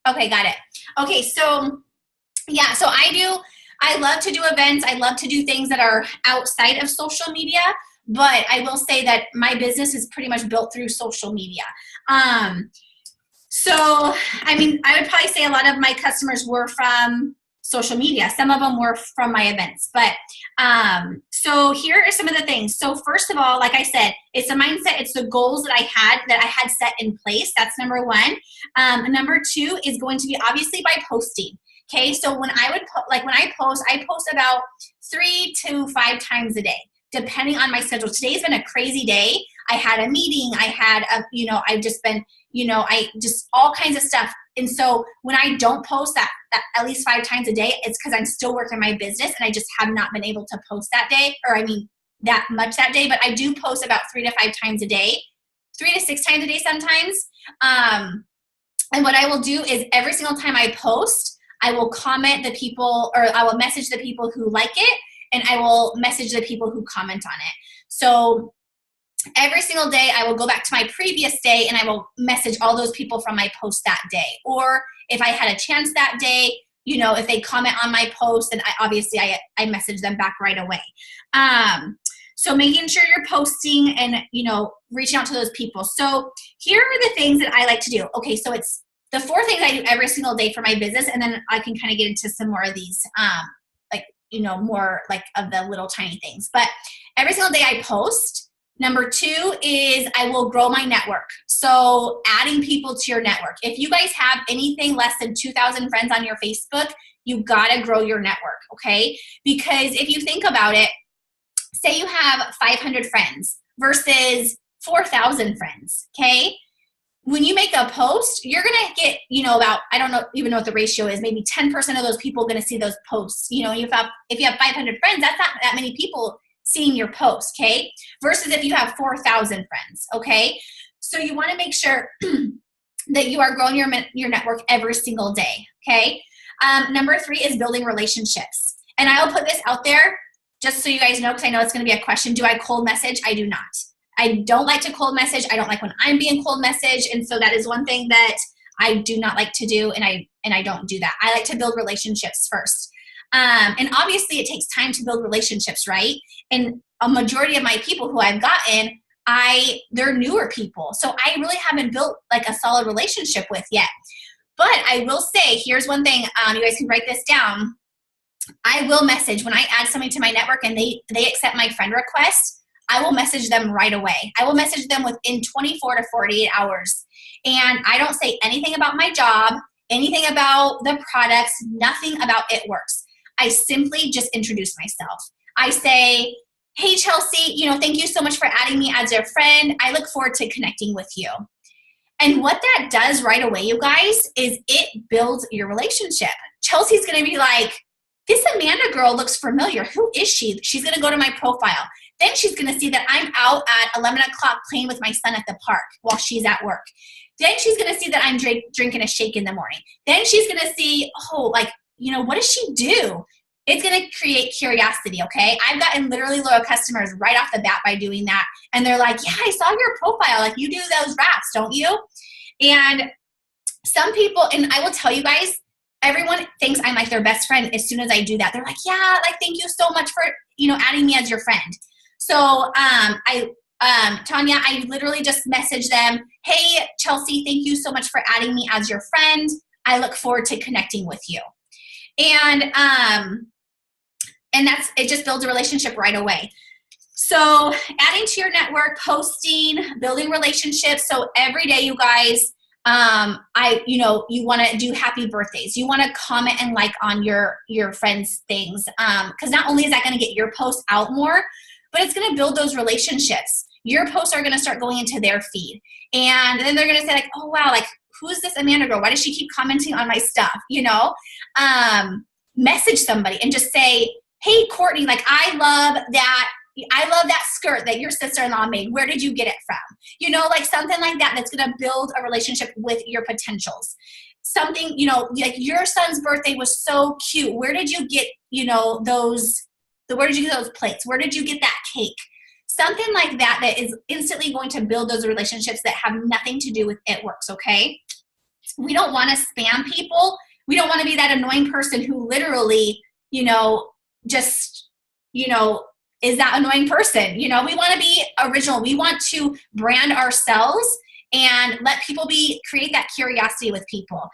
Okay, got it. Okay, so yeah, so I love to do events. I love to do things that are outside of social media, but I will say that my business is pretty much built through social media. Um, So, I mean, I would probably say a lot of my customers were from social media. Some of them were from my events. But so here are some of the things. So first of all, like I said, it's a mindset. It's the goals that I had set in place. That's number one. Number two is going to be obviously by posting. Okay, so when I post about 3 to 5 times a day, depending on my schedule. Today's been a crazy day. I had a meeting. I've just been I just all kinds of stuff. And so when I don't post that at least 5 times a day, it's because I'm still working my business and I just have not been able to post that day, or I mean that much that day, but I do post about 3 to 5 times a day, 3 to 6 times a day sometimes. And what I will do is every single time I post, I will comment the people, or I will message the people who like it, and I will message the people who comment on it. So every single day I will go back to my previous day and I will message all those people from my post that day. Or if I had a chance that day, if they comment on my post, then I message them back right away. So making sure you're posting and, reaching out to those people. So here are the things that I like to do. Okay, so it's the 4 things I do every single day for my business, and then I can kind of get into some more of these, more like of the little tiny things. But every single day I post. Number 2 is I will grow my network. So adding people to your network. If you guys have anything less than 2,000 friends on your Facebook, you gotta grow your network, okay? Because if you think about it, say you have 500 friends versus 4,000 friends, okay? When you make a post, you're gonna get, about, I don't even know what the ratio is, maybe 10% of those people are gonna see those posts. If you have 500 friends, that's not that many people seeing your post, okay? Versus if you have 4,000 friends, okay? So you want to make sure that you are growing your network every single day, okay? Number 3 is building relationships. And I'll put this out there just so you guys know, because I know it's going to be a question. Do I cold message? I do not. I don't like to cold message. I don't like when I'm being cold messaged. And so that is one thing that I do not like to do, and I don't do that. I like to build relationships first. And obviously it takes time to build relationships, right? And a majority of my people who I've gotten, they're newer people. So I really haven't built like a solid relationship with yet. But I will say, here's one thing, you guys can write this down. I will message when I add somebody to my network and they accept my friend request. I will message them right away. I will message them within 24 to 48 hours. And I don't say anything about my job, anything about the products, nothing about It Works. I simply just introduce myself. I say, hey, Chelsea, thank you so much for adding me as your friend. I look forward to connecting with you. And what that does right away, you guys, is it builds your relationship. Chelsea's going to be like, this Amanda girl looks familiar. Who is she? She's going to go to my profile. Then she's going to see that I'm out at 11 o'clock playing with my son at the park while she's at work. Then she's going to see that I'm drinking a shake in the morning. Then she's going to see, what does she do? It's going to create curiosity, okay? I've gotten literally loyal customers right off the bat by doing that. And they're like, yeah, I saw your profile. Like, you do those wraps, don't you? And some people, and I will tell you guys, everyone thinks I'm like their best friend as soon as I do that. They're like, yeah, like, thank you so much for, adding me as your friend. So Tanya, I literally just messaged them, hey, Chelsea, thank you so much for adding me as your friend. I look forward to connecting with you. And it just builds a relationship right away. So adding to your network, posting, building relationships. So every day, you guys, you want to do happy birthdays. You want to comment and like on your friends' things. Because not only is that going to get your post out more, but it's going to build those relationships. Your posts are going to start going into their feed. And then they're going to say like, oh, wow, like, who's this Amanda girl? Why does she keep commenting on my stuff? Message somebody and just say, hey, Courtney, like, I love that skirt that your sister-in-law made. Where did you get it from? Like something like that that's going to build a relationship with your potentials. Something, like your son's birthday was so cute. Where did you get, where did you get those plates? Where did you get that cake? Something like that is instantly going to build those relationships that have nothing to do with It Works, okay? we don't want to spam people. We don't want to be that annoying person who literally, just, is that annoying person. We want to be original. We want to brand ourselves and let people create that curiosity with people.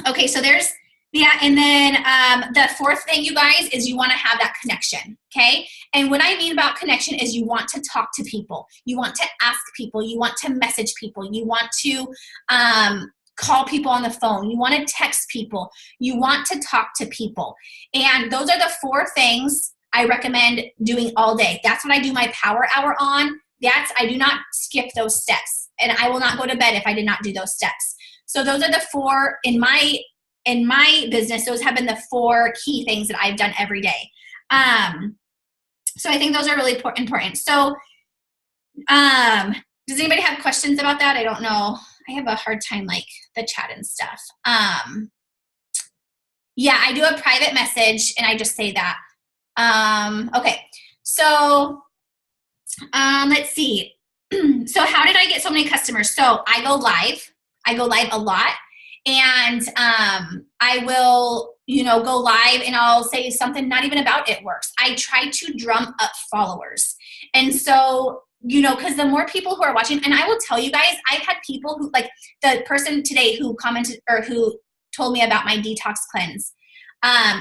Okay, so there's, and then the fourth thing, you guys, is you want to have that connection, okay? And what I mean about connection is you want to talk to people. You want to ask people. You want to message people. You want to call people on the phone. You want to text people. You want to talk to people. And those are the 4 things I recommend doing all day. That's what I do my power hour on. I do not skip those steps. And I will not go to bed if I did not do those steps. So those are the 4 in my business. Those have been the 4 key things that I've done every day. So I think those are really important. So does anybody have questions about that? I don't know. I have a hard time the chat and stuff. Yeah, I do a private message and I just say that. Okay, so let's see. So how did I get so many customers? So I go live. I go live a lot. And I will, go live and I'll say something not even about It Works. I try to drum up followers. And so, because the more people who are watching, and I will tell you guys, I've had people who, like the person today who commented or who told me about my detox cleanse.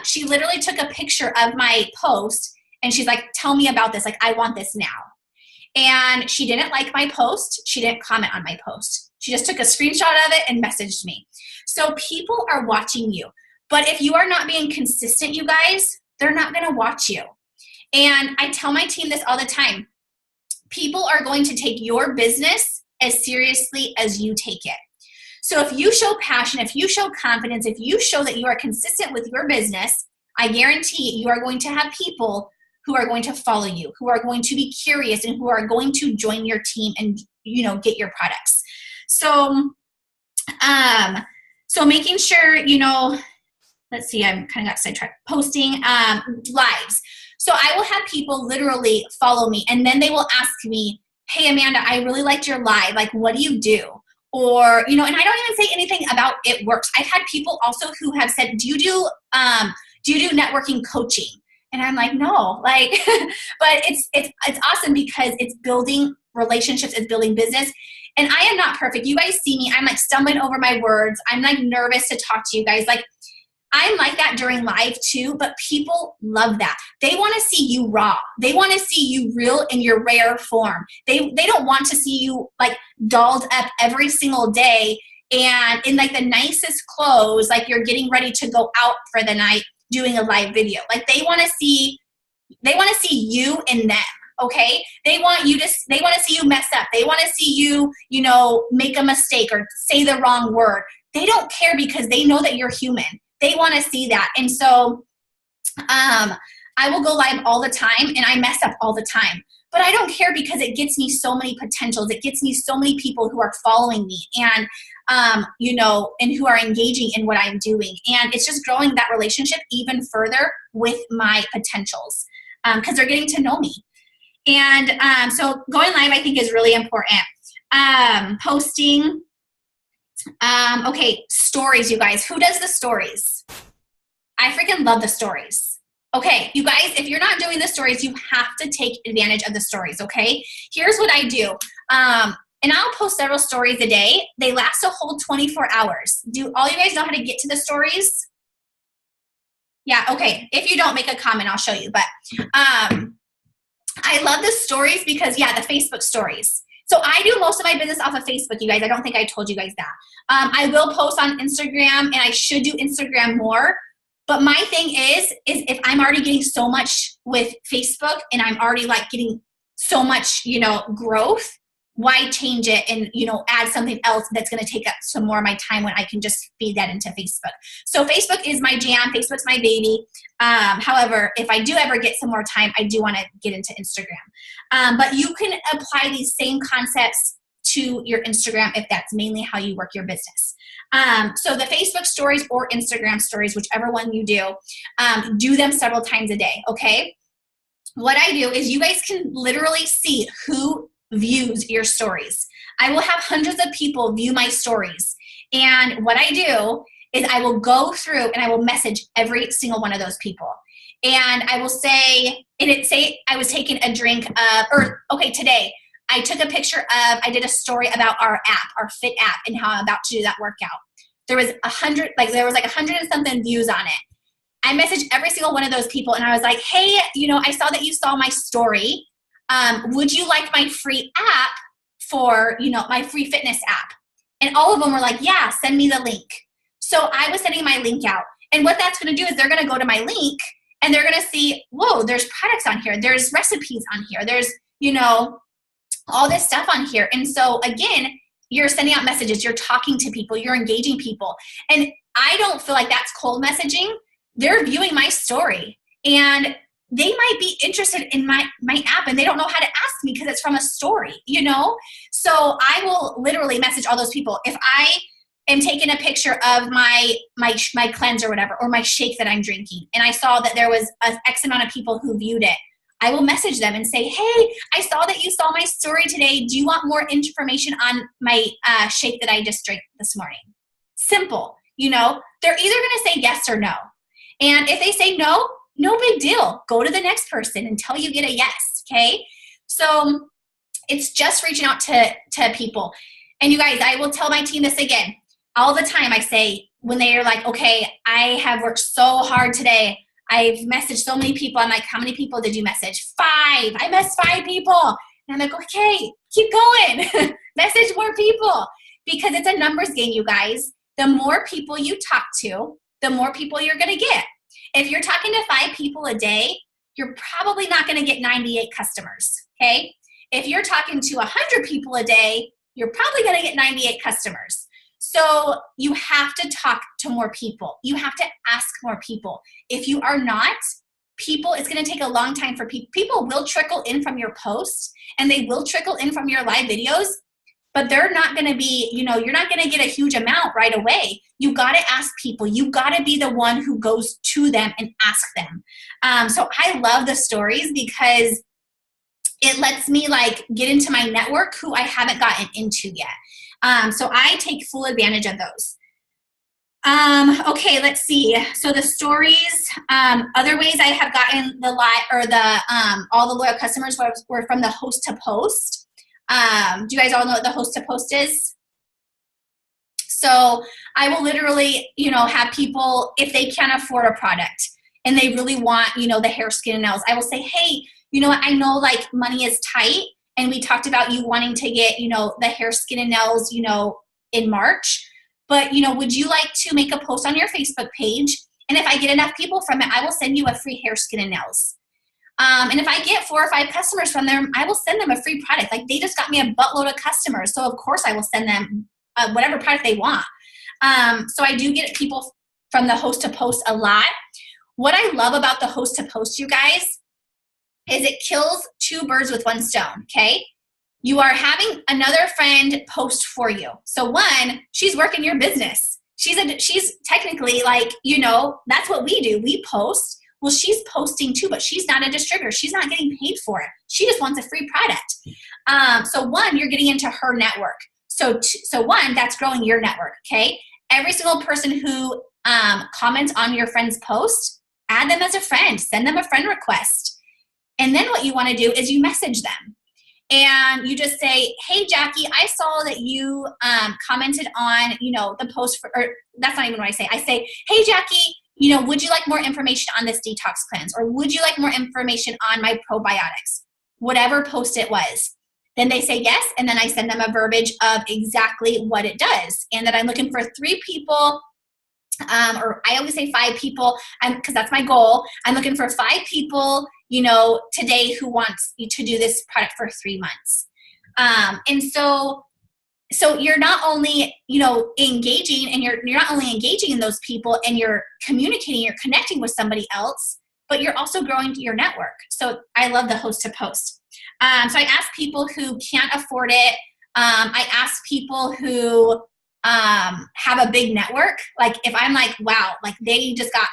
She literally took a picture of my post and she's like, tell me about this. Like, I want this now. And she didn't like my post. She didn't comment on my post. She just took a screenshot of it and messaged me. So people are watching you. But if you are not being consistent, you guys, they're not going to watch you. And I tell my team this all the time. People are going to take your business as seriously as you take it. So if you show passion, if you show confidence, if you show that you are consistent with your business, I guarantee you are going to have people who are going to follow you, who are going to be curious, and who are going to join your team and, get your products. So, so making sure, let's see, I'm kind of got sidetracked. Posting lives. So I will have people literally follow me, and then they will ask me, hey, Amanda, I really liked your live. Like, what do you do? Or, and I don't even say anything about It Works. I've had people also who have said, do you do networking coaching? And I'm like, no, but it's awesome because it's building relationships, it's building business. And I am not perfect. You guys see me, I'm stumbling over my words. I'm nervous to talk to you guys. I'm like that during live too, but people love that. They want to see you raw. They want to see you real in your rare form. They don't want to see you dolled up every single day and in the nicest clothes, you're getting ready to go out for the night doing a live video. They want to see you in them. Okay. They want to see you mess up. They want to see you, make a mistake or say the wrong word. They don't care because they know that you're human. They want to see that. And so I will go live all the time and I mess up all the time. But I don't care because it gets me so many potentials. It gets me so many people who are following me and, and who are engaging in what I'm doing. And it's just growing that relationship even further with my potentials because they're getting to know me. And so going live, I think, is really important. Posting. Okay, stories, you guys. Who does the stories? I freaking love the stories. Okay, you guys, if you're not doing the stories, you have to take advantage of the stories, okay? Here's what I do. And I'll post several stories a day. They last a whole 24 hours. Do all you guys know how to get to the stories? Yeah, okay. If you don't, make a comment. I'll show you. But I love the stories because, the Facebook stories. So I do most of my business off of Facebook, you guys. I don't think I told you guys that. I will post on Instagram, and I should do Instagram more. But my thing is if I'm already getting so much with Facebook and I'm already getting so much, growth, why change it and, add something else that's going to take up some more of my time when I can just feed that into Facebook. So Facebook is my jam. Facebook's my baby. However, if I do ever get some more time, I do want to get into Instagram. But you can apply these same concepts to your Instagram if that's mainly how you work your business. So the Facebook stories or Instagram stories, whichever one you do them several times a day, okay? What I do is you guys can literally see who views your stories. I will have hundreds of people view my stories. And what I do is I will go through and I will message every single one of those people. And I will say, I was taking a drink today I took a picture of, I did a story about our app, our Fit app, and how I'm about to do that workout. There was 100 and something views on it. I messaged every single one of those people and I was like, hey, I saw that you saw my story. Would you like my free app for, my free fitness app? And all of them were like, yeah, send me the link. So I was sending my link out. And what that's going to do is they're going to go to my link and they're going to see, whoa, there's products on here. There's recipes on here. There's, all this stuff on here. And so again, you're sending out messages, you're talking to people, you're engaging people. And I don't feel like that's cold messaging. They're viewing my story and they might be interested in my app and they don't know how to ask me because it's from a story, So I will literally message all those people. If I am taking a picture of my cleanse or whatever, or my shake that I'm drinking, and I saw that there was an X amount of people who viewed it, I will message them and say, hey, I saw that you saw my story today. Do you want more information on my shake that I just drank this morning? Simple. They're either going to say yes or no. And if they say no, no big deal. Go to the next person until you get a yes, okay? So it's just reaching out to people. And you guys, I will tell my team this again. All the time I say, when they are like, okay, I have worked so hard today. I've messaged so many people. I'm like, how many people did you message? 5. I messaged 5 people. And I'm like, okay, keep going. Message more people. Because it's a numbers game, you guys. The more people you talk to, the more people you're going to get. If you're talking to 5 people a day, you're probably not going to get 98 customers, okay? If you're talking to 100 people a day, you're probably going to get 98 customers. So you have to talk to more people. You have to ask more people. If you are not, it's going to take a long time for people. People will trickle in from your posts and they will trickle in from your live videos, but they're not going to be, you're not going to get a huge amount right away. You got to ask people. You got to be the one who goes to them and ask them. So I love the stories because it lets me get into my network who I haven't gotten into yet. So I take full advantage of those. Okay, let's see. So the stories, other ways I have gotten all the loyal customers were from the host to post. Do you guys all know what the host to post is? So I will literally, have people, if they can't afford a product and they really want, the hair, skin, and nails, I will say, hey, I know money is tight. And we talked about you wanting to get, the hair, skin, and nails, in March. But, would you like to make a post on your Facebook page? And if I get enough people from it, I will send you a free hair, skin, and nails. And if I get 4 or 5 customers from them, I will send them a free product. They just got me a buttload of customers. So, of course, I will send them whatever product they want. So I do get people from the host to post a lot. What I love about the host to post, you guys, is it kills 2 birds with 1 stone, okay? You are having another friend post for you. So 1, she's working your business. She's technically that's what we do. We post. Well, she's posting too, but she's not a distributor. She's not getting paid for it. She just wants a free product. So 1, you're getting into her network. So 1, that's growing your network, okay? Every single person who comments on your friend's post, add them as a friend. Send them a friend request. And then what you want to do is you message them. And you just say, hey, Jackie, I saw that you commented on, the post or that's not even what I say. I say, hey, Jackie, would you like more information on this detox cleanse? Or would you like more information on my probiotics? Whatever post it was. Then they say yes, and then I send them a verbiage of exactly what it does. And that I'm looking for 3 people, or I always say 5 people, because that's my goal. I'm looking for 5 people, today who wants you to do this product for 3 months. And so you're not only, engaging, and you're not only engaging in those people and you're communicating, you're connecting with somebody else, but you're also growing your network. So I love the host to post. So I ask people who can't afford it. I ask people who have a big network. If I'm wow, they just got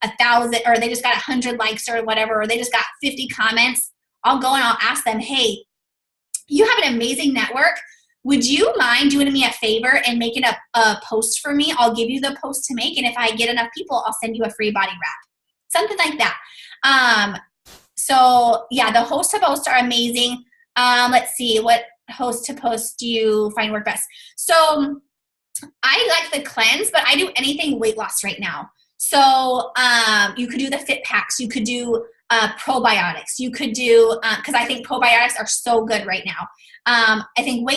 1,000 or they just got 100 likes or whatever, or they just got 50 comments, I'll go and I'll ask them, hey, you have an amazing network. would you mind doing me a favor and making a post for me? I'll give you the post to make, and if I get enough people, I'll send you a free body wrap. Something like that. So yeah, the host to post are amazing. Let's see, what host to post do you find work best? So I like the cleanse, but I do anything weight loss right now. So you could do the fit packs. You could do probiotics. You could do, because I think probiotics are so good right now. I think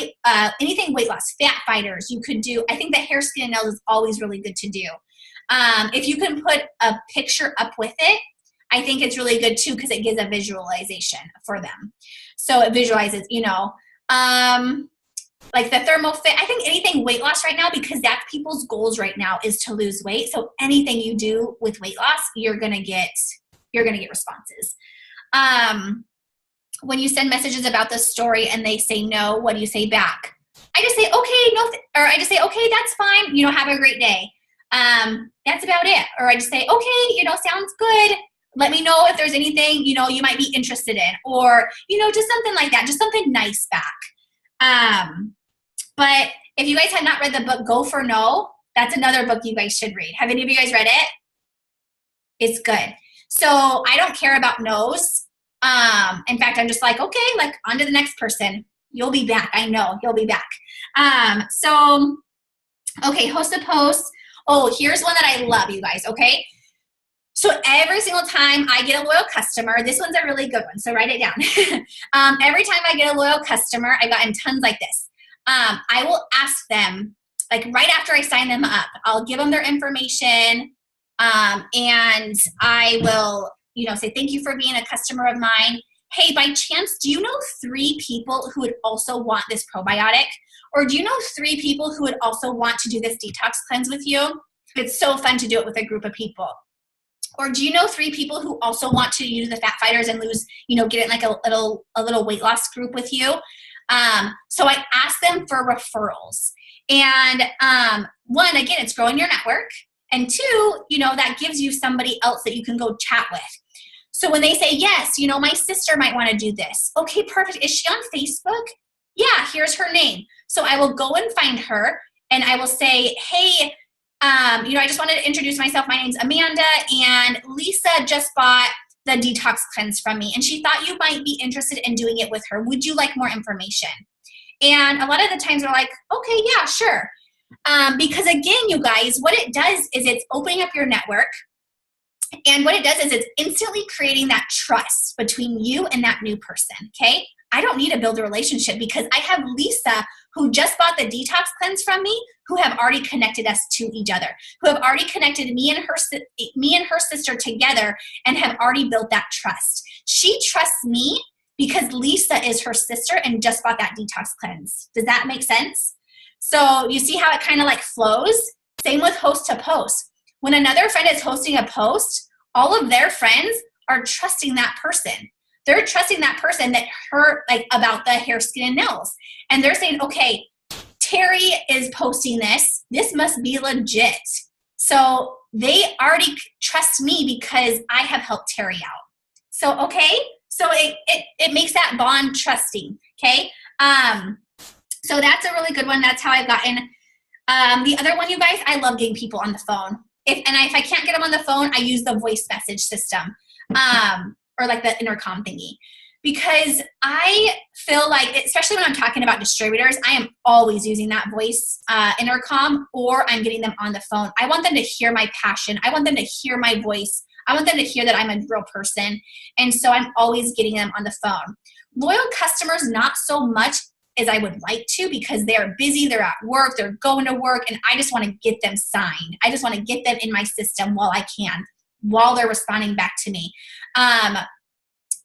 anything weight loss, fat fighters, you could do. I think the hair, skin, and nails is always really good to do. If you can put a picture up with it, I think it's really good too, because it gives a visualization for them. So it visualizes, like the thermal fit. I think anything weight loss right now, because that's people's goals right now, is to lose weight. So anything you do with weight loss, you're gonna get responses. When you send messages about the story and they say no, what do you say back? I just say, okay, no, or I just say, okay, that's fine. Have a great day. That's about it. Or I just say, okay, sounds good. Let me know if there's anything, you might be interested in, or, just something like that, just something nice back. But if you guys have not read the book, Go for No, that's another book you guys should read. Have any of you guys read it? It's good. So I don't care about no's. In fact, I'm just like, okay, like on to the next person. You'll be back. I know you'll be back. So, okay, host a post. Oh, here's one that I love, you guys, okay? So every single time I get a loyal customer, this one's a really good one, so write it down. Every time I get a loyal customer, I've gotten tons like this. I will ask them, like right after I sign them up, I'll give them their information, and I will, say thank you for being a customer of mine. Hey, by chance, do you know 3 people who would also want this probiotic? Or do you know 3 people who would also want to do this detox cleanse with you? It's so fun to do it with a group of people. Or do you know 3 people who also want to use the fat fighters and lose, get in like a little weight loss group with you? So I ask them for referrals. And 1, again, it's growing your network. And 2, that gives you somebody else that you can go chat with. So when they say, yes, my sister might want to do this. Okay, perfect. Is she on Facebook? Yeah, here's her name. So I will go and find her, and I will say, hey, I just wanted to introduce myself. My name's Amanda, and Lisa just bought the detox cleanse from me, and she thought you might be interested in doing it with her. Would you like more information? And a lot of the times they're like, okay, yeah, sure. Because again, you guys, what it does is it's opening up your network. And what it does is it's instantly creating that trust between you and that new person, okay? I don't need to build a relationship because I have Lisa, who just bought the detox cleanse from me, who have already connected us to each other, who have already connected me and her sister together and have already built that trust. She trusts me because Lisa is her sister and just bought that detox cleanse. Does that make sense? So you see how it kind of like flows? Same with host to post. When another friend is hosting a post, all of their friends are trusting that person. They're trusting that person about the hair, skin, and nails. And they're saying, okay, Terry is posting this. This must be legit. So they already trust me because I have helped Terry out. So, okay. So it makes that bond trusting. Okay. So that's a really good one. That's how I've gotten. The other one, you guys, I love getting people on the phone. If I can't get them on the phone, I use the voice message system, or like the intercom thingy, because I feel like, especially when I'm talking about distributors, I am always using that voice intercom, or I'm getting them on the phone. I want them to hear my passion. I want them to hear my voice. I want them to hear that I'm a real person. And so I'm always getting them on the phone. Loyal customers, not so much as I would like to, because they're busy, they're at work, they're going to work, and I just want to get them signed. I just want to get them in my system while I can, while they're responding back to me.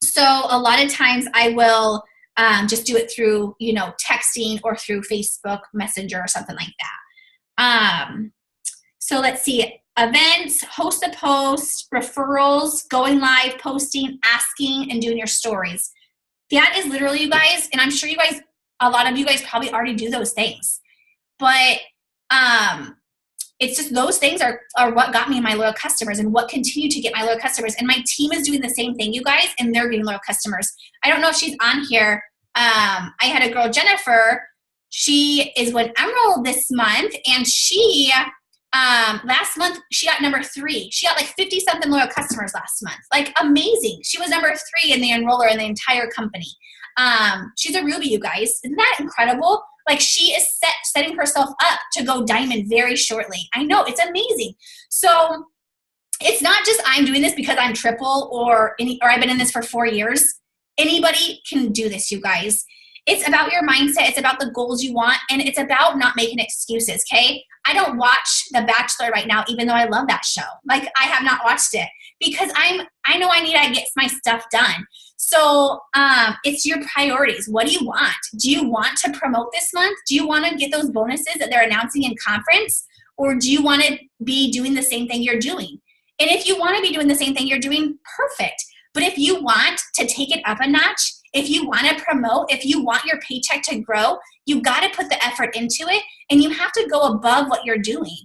So a lot of times I will just do it through, texting or through Facebook Messenger or something like that. So let's see, events, host a post, referrals, going live, posting, asking, and doing your stories. That is literally, you guys, and I'm sure a lot of you guys probably already do those things, but it's just those things are what got me my loyal customers and what continue to get my loyal customers. And my team is doing the same thing, you guys, and they're getting loyal customers. I don't know if she's on here. I had a girl, Jennifer, She is going to enroll this month, and she last month she got number 3. She got like 50 something loyal customers last month. Like amazing. She was number 3 in the enroller in the entire company. She's a Ruby, you guys. Isn't that incredible? Like she is setting herself up to go diamond very shortly. I know, it's amazing. So it's not just I'm doing this because I'm triple or I've been in this for 4 years. Anybody can do this, you guys. It's about your mindset. It's about the goals you want, and it's about not making excuses, okay? I don't watch The Bachelor right now, even though I love that show. Like, I have not watched it because I know I need to get my stuff done. So it's your priorities. What do you want? Do you want to promote this month? Do you want to get those bonuses that they're announcing in conference? Or do you want to be doing the same thing you're doing? And if you want to be doing the same thing you're doing, perfect. But if you want to take it up a notch, if you want to promote, if you want your paycheck to grow, you got to put the effort into it, and you have to go above what you're doing.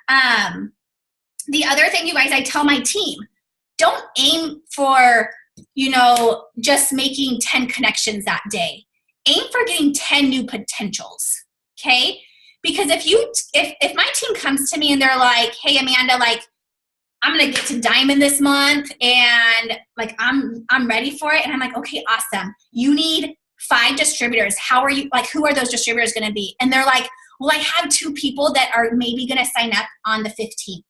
The other thing, you guys, I tell my team, don't aim for, just making 10 connections that day. Aim for getting 10 new potentials, okay? Because if my team comes to me and they're like, hey, Amanda, like, I'm going to get to diamond this month and like I'm ready for it. And I'm like, okay, awesome. You need 5 distributors. Who are those distributors going to be? And they're like, well, I have 2 people that are maybe going to sign up on the 15th.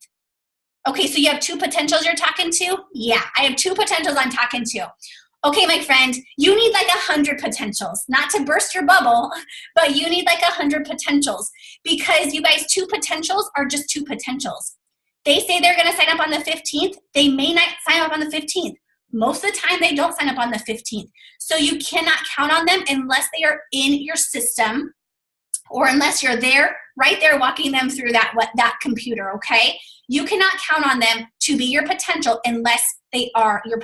Okay, so you have 2 potentials you're talking to? Yeah, I have 2 potentials I'm talking to. Okay, my friend, you need like 100 potentials. Not to burst your bubble, but you need like 100 potentials, because you guys, 2 potentials are just 2 potentials. They say they're going to sign up on the 15th. They may not sign up on the 15th. Most of the time, they don't sign up on the 15th. So you cannot count on them unless they are in your system, or unless you're there, right there, walking them through that computer, okay? You cannot count on them to be your potential unless they are your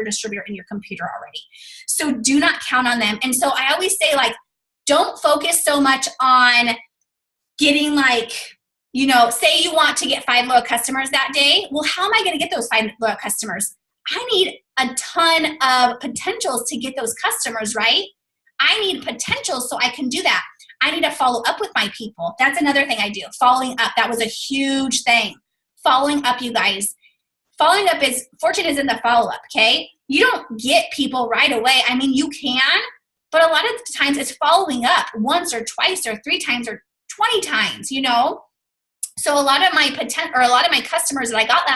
distributor in your computer already. So do not count on them. And so I always say, like, don't focus so much on getting like, say you want to get 5 loyal customers that day. Well, how am I going to get those 5 loyal customers? I need a ton of potentials to get those customers, right? I need potentials so I can do that. I need to follow up with my people. That's another thing I do. Following up. That was a huge thing. Following up, you guys. Following up fortune is in the follow-up, okay? You don't get people right away. I mean, you can, but a lot of times it's following up once or twice or 3 times or 20 times, So a lot of my customers that I got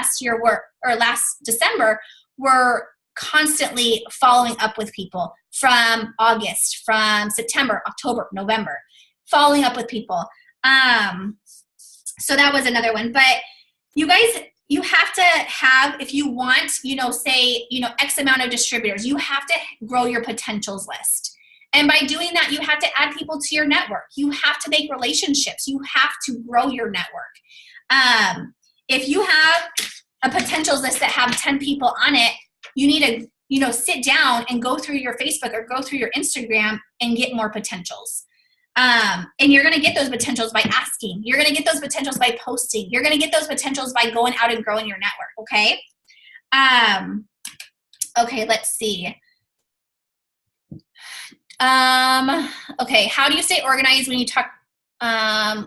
last December were constantly following up with people from August, from September, October, November, following up with people. So that was another one. But you guys, you have to have, if you want, X amount of distributors, you have to grow your potentials list. And by doing that, you have to add people to your network. You have to make relationships. You have to grow your network. If you have a potentials list that have 10 people on it, you need to, sit down and go through your Facebook or go through your Instagram and get more potentials. And you're going to get those potentials by asking. You're going to get those potentials by posting. You're going to get those potentials by going out and growing your network, okay? Okay, let's see. Okay, how do you stay organized when you talk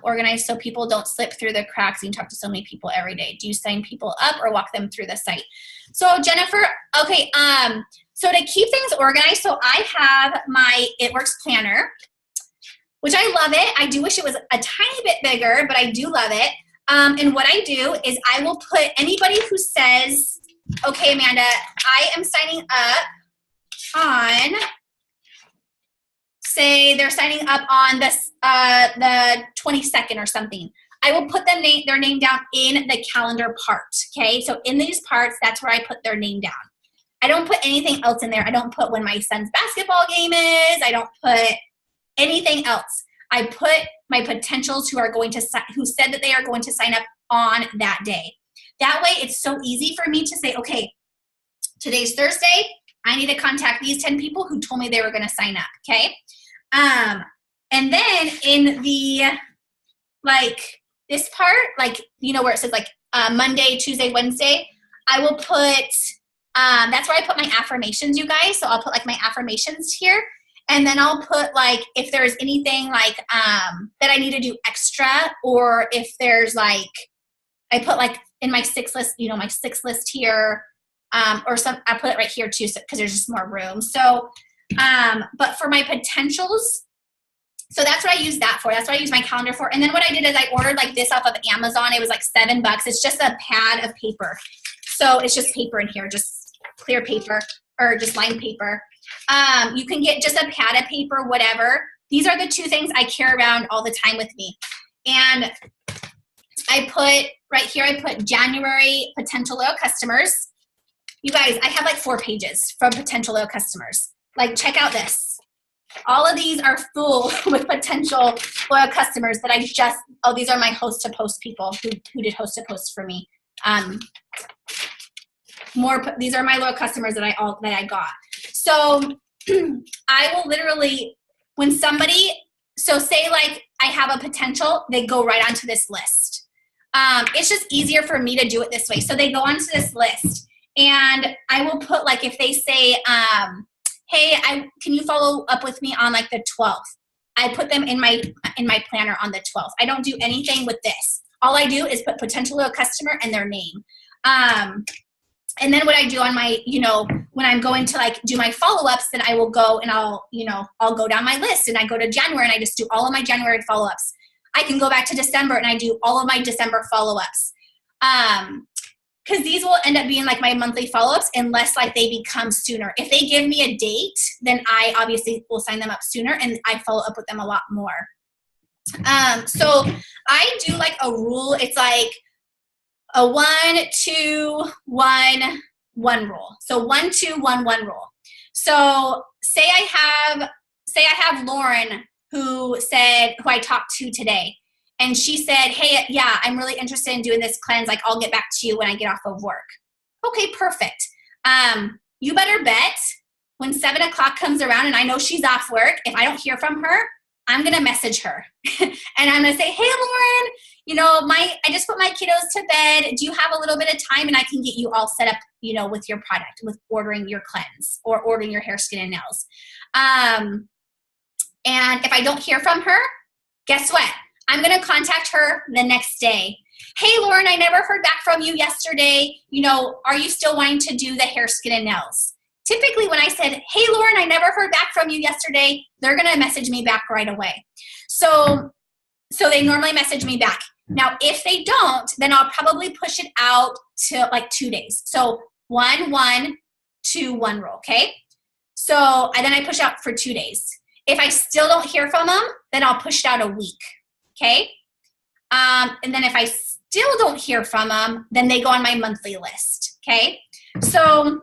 organized so people don't slip through the cracks and you talk to so many people every day? Do you sign people up or walk them through the site? So Jennifer, okay, so to keep things organized, so I have my It Works planner, which I love it. I do wish it was a tiny bit bigger, but I do love it. And what I do is I will put anybody who says, okay, Amanda, I am signing up on, say they're signing up on this, the 22nd or something. I will put their name down in the calendar part, okay? So in these parts, that's where I put their name down. I don't put anything else in there. I don't put when my son's basketball game is. I don't put anything else. I put my potentials who said that they are going to sign up on that day. That way, it's so easy for me to say, okay, today's Thursday. I need to contact these 10 people who told me they were going to sign up, okay? And then in the, this part, where it says Monday, Tuesday, Wednesday, I will put, that's where I put my affirmations, you guys. So I'll put my affirmations here. And then I'll put like, if there's anything like that I need to do extra, or if there's like, I put like in my 6 list, you know, my 6 list here, or some, I put it right here too, so, cause there's just more room. So, but for my potentials, so that's what I use that for. That's what I use my calendar for. And then what I did is I ordered like this off of Amazon. It was like $7. It's just a pad of paper. So it's just paper in here, just clear paper or just lined paper. You can get just a pad of paper, whatever. These are the 2 things I carry around all the time with me. And I put right here, I put January potential loyal customers. You guys, I have like 4 pages from potential loyal customers. Like, check out this. All of these are full with potential loyal customers that I just, oh, these are my host to post people who did host to post for me. These are my loyal customers that I got. So I will literally, when somebody, so say like I have a potential, they go right onto this list. It's just easier for me to do it this way. So they go onto this list, and I will put like, if they say, hey, can you follow up with me on like the 12th? I put them in my planner on the 12th. I don't do anything with this. All I do is put potential loyal customer and their name. And then what I do on my, you know, when I'm going to like do my follow-ups, then I will go and I'll go down my list, and I go to January and I just do all of my January follow-ups. I can go back to December and I do all of my December follow-ups. Because these will end up being like my monthly follow-ups unless like they become sooner. If they give me a date, then I obviously will sign them up sooner and I follow up with them a lot more. So I do like a rule. It's like a 1, 2, 1, 1 rule. So 1, 2, 1, 1 rule. So say I have Lauren who I talked to today. And she said, hey, yeah, I'm really interested in doing this cleanse. Like, I'll get back to you when I get off of work. Okay, perfect. You better bet when 7 o'clock comes around and I know she's off work, if I don't hear from her, I'm going to message her. And I'm going to say, hey, Lauren, you know, I just put my kiddos to bed. Do you have a little bit of time? And I can get you all set up, you know, with your product, with ordering your cleanse or ordering your hair, skin, and nails. And if I don't hear from her, guess what? I'm going to contact her the next day. Hey, Lauren, I never heard back from you yesterday. You know, are you still wanting to do the hair, skin, and nails? Typically, when I said, hey, Lauren, I never heard back from you yesterday, they're going to message me back right away. So they normally message me back. Now, if they don't, then I'll probably push it out to like 2 days. So 1, 1, 2, 1 rule, okay? So then I push out for 2 days. If I still don't hear from them, then I'll push it out a week. Okay. And then if I still don't hear from them, then they go on my monthly list. Okay. So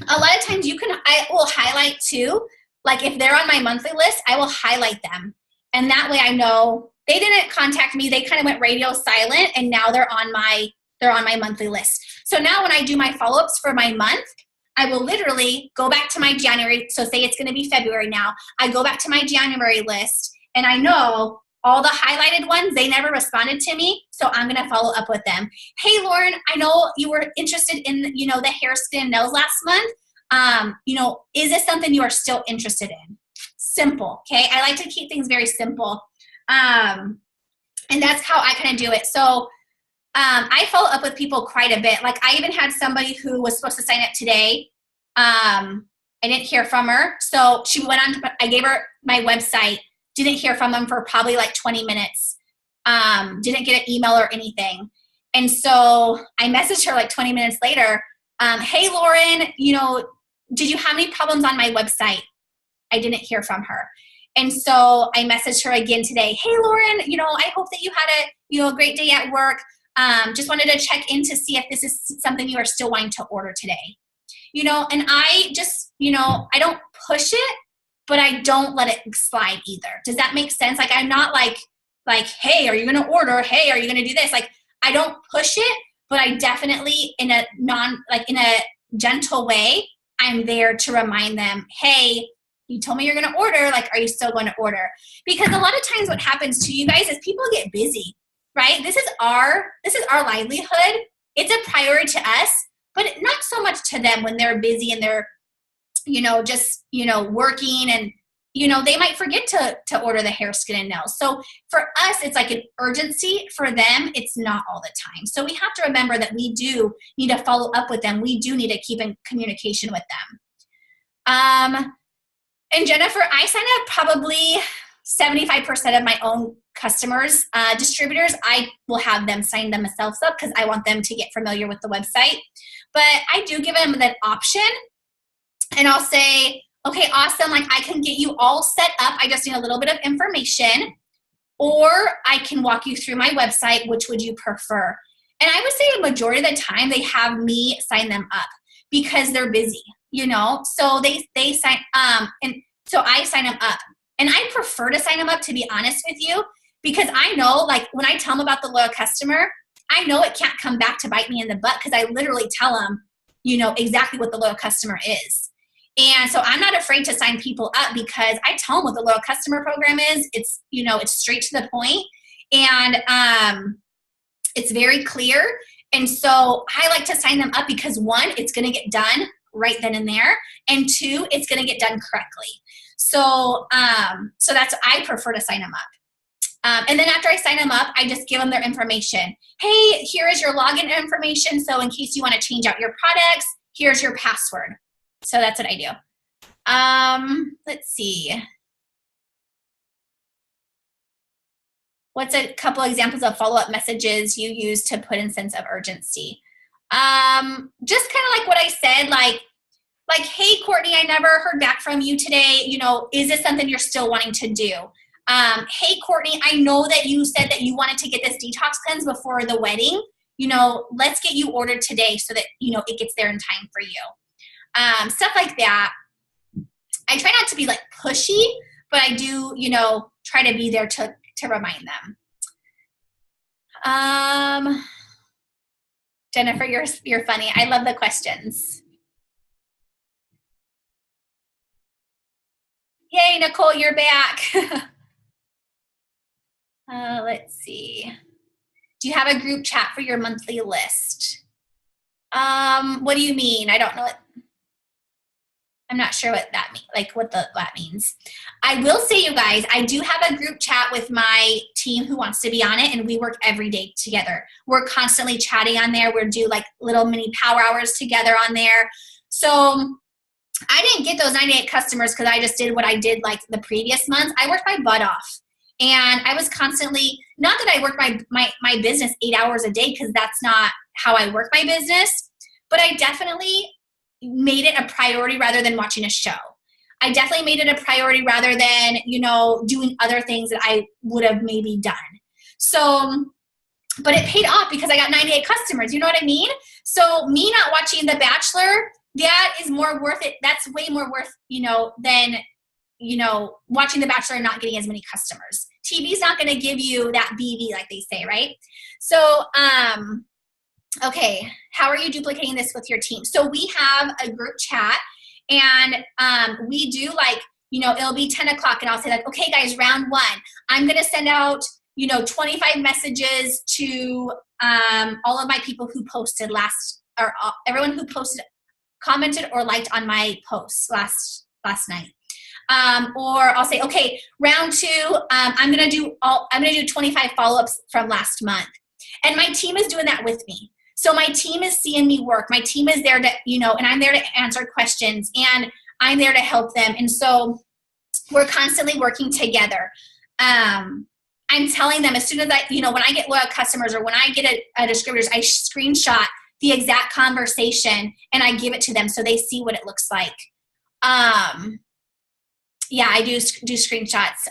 a lot of times I will highlight too. Like if they're on my monthly list, I will highlight them. And that way I know they didn't contact me. They kind of went radio silent, and now they're on my monthly list. So now when I do my follow-ups for my month, I will literally go back to my January. So say it's going to be February now. I go back to my January list, and I know all the highlighted ones, they never responded to me, so I'm going to follow up with them. Hey, Lauren, I know you were interested in, you know, the hair, skin, and nails last month. You know, is this something you are still interested in? Simple, okay? I like to keep things very simple. And that's how I kind of do it. So I follow up with people quite a bit. Like I even had somebody who was supposed to sign up today. I didn't hear from her. So she went on, I gave her my website. Didn't hear from them for probably like 20 minutes. Didn't get an email or anything. And so I messaged her like 20 minutes later. Hey, Lauren, you know, did you have any problems on my website? I didn't hear from her. And so I messaged her again today. Hey, Lauren, you know, I hope that you had a great day at work. Just wanted to check in to see if this is something you are still wanting to order today. You know, and I just, you know, I don't push it, but I don't let it slide either. Does that make sense? Like, I'm not like, hey, are you going to order? Hey, are you going to do this? Like, I don't push it, but I definitely in a gentle way, I'm there to remind them, hey, you told me you're going to order. Like, are you still going to order? Because a lot of times what happens to you guys is people get busy, right? This is our livelihood. It's a priority to us, but not so much to them when they're busy and they're, you know, just, you know, working and they might forget to order the hair, skin, and nails. So for us, it's like an urgency. For them, it's not all the time. So we have to remember that we do need to follow up with them. We do need to keep in communication with them. And Jennifer, I sign up probably 75% of my own customers. Distributors, I will have them sign themselves up because I want them to get familiar with the website. But I do give them that option, and I'll say, okay, awesome, like I can get you all set up. I just need a little bit of information, or I can walk you through my website. Which would you prefer? And I would say a majority of the time they have me sign them up because they're busy, so they sign, and so I sign them up. And I prefer to sign them up, to be honest with you, because I know, like, when I tell them about the loyal customer, I know it can't come back to bite me in the butt because I literally tell them, exactly what the loyal customer is. And so I'm not afraid to sign people up because I tell them what the loyal customer program is. It's, it's straight to the point, and it's very clear. And so I like to sign them up because, one, it's going to get done right then and there, and two, it's going to get done correctly. So I prefer to sign them up. And then after I sign them up, I just give them their information. Hey, here is your login information. So in case you want to change out your products, here's your password. So that's what I do. Let's see. What's a couple examples of follow-up messages you use to put in sense of urgency? Just kind of like what I said, like, hey, Courtney, I never heard back from you today. Is this something you're still wanting to do? Hey, Courtney, I know that you said that you wanted to get this detox cleanse before the wedding. Let's get you ordered today so that, it gets there in time for you. Stuff like that. I try not to be like pushy, but I do, try to be there to remind them. Jennifer, you're funny. I love the questions. Yay, Nicole, you're back. Let's see. Do you have a group chat for your monthly list? What do you mean? I don't know what. I'm not sure what that means, like what that means. I will say, you guys, I do have a group chat with my team who wants to be on it, and we work every day together. We're constantly chatting on there. We do like little mini power hours together on there. So I didn't get those 98 customers because I just did what I did like the previous month. I worked my butt off, and I was constantly, not that I work my business 8 hours a day, because that's not how I work my business, but I definitely made it a priority rather than watching a show. I definitely made it a priority rather than, doing other things that I would have maybe done. So, but it paid off because I got 98 customers. You know what I mean? So me not watching The Bachelor, that is more worth it. That's way more worth, than, watching The Bachelor and not getting as many customers. TV's not going to give you that BV like they say, right? So, okay, how are you duplicating this with your team? So we have a group chat, and we do like, it'll be 10 o'clock, and I'll say like, okay, guys, round one, I'm going to send out, 25 messages to all of my people who posted everyone who posted, commented, or liked on my posts last night. Or I'll say, okay, round two, I'm going to do 25 follow-ups from last month. And my team is doing that with me. So my team is seeing me work. My team is there to, and I'm there to answer questions, and I'm there to help them. And so we're constantly working together. I'm telling them as soon as when I get loyal customers, or when I get a distributors, I screenshot the exact conversation and I give it to them so they see what it looks like. Yeah, I do screenshots.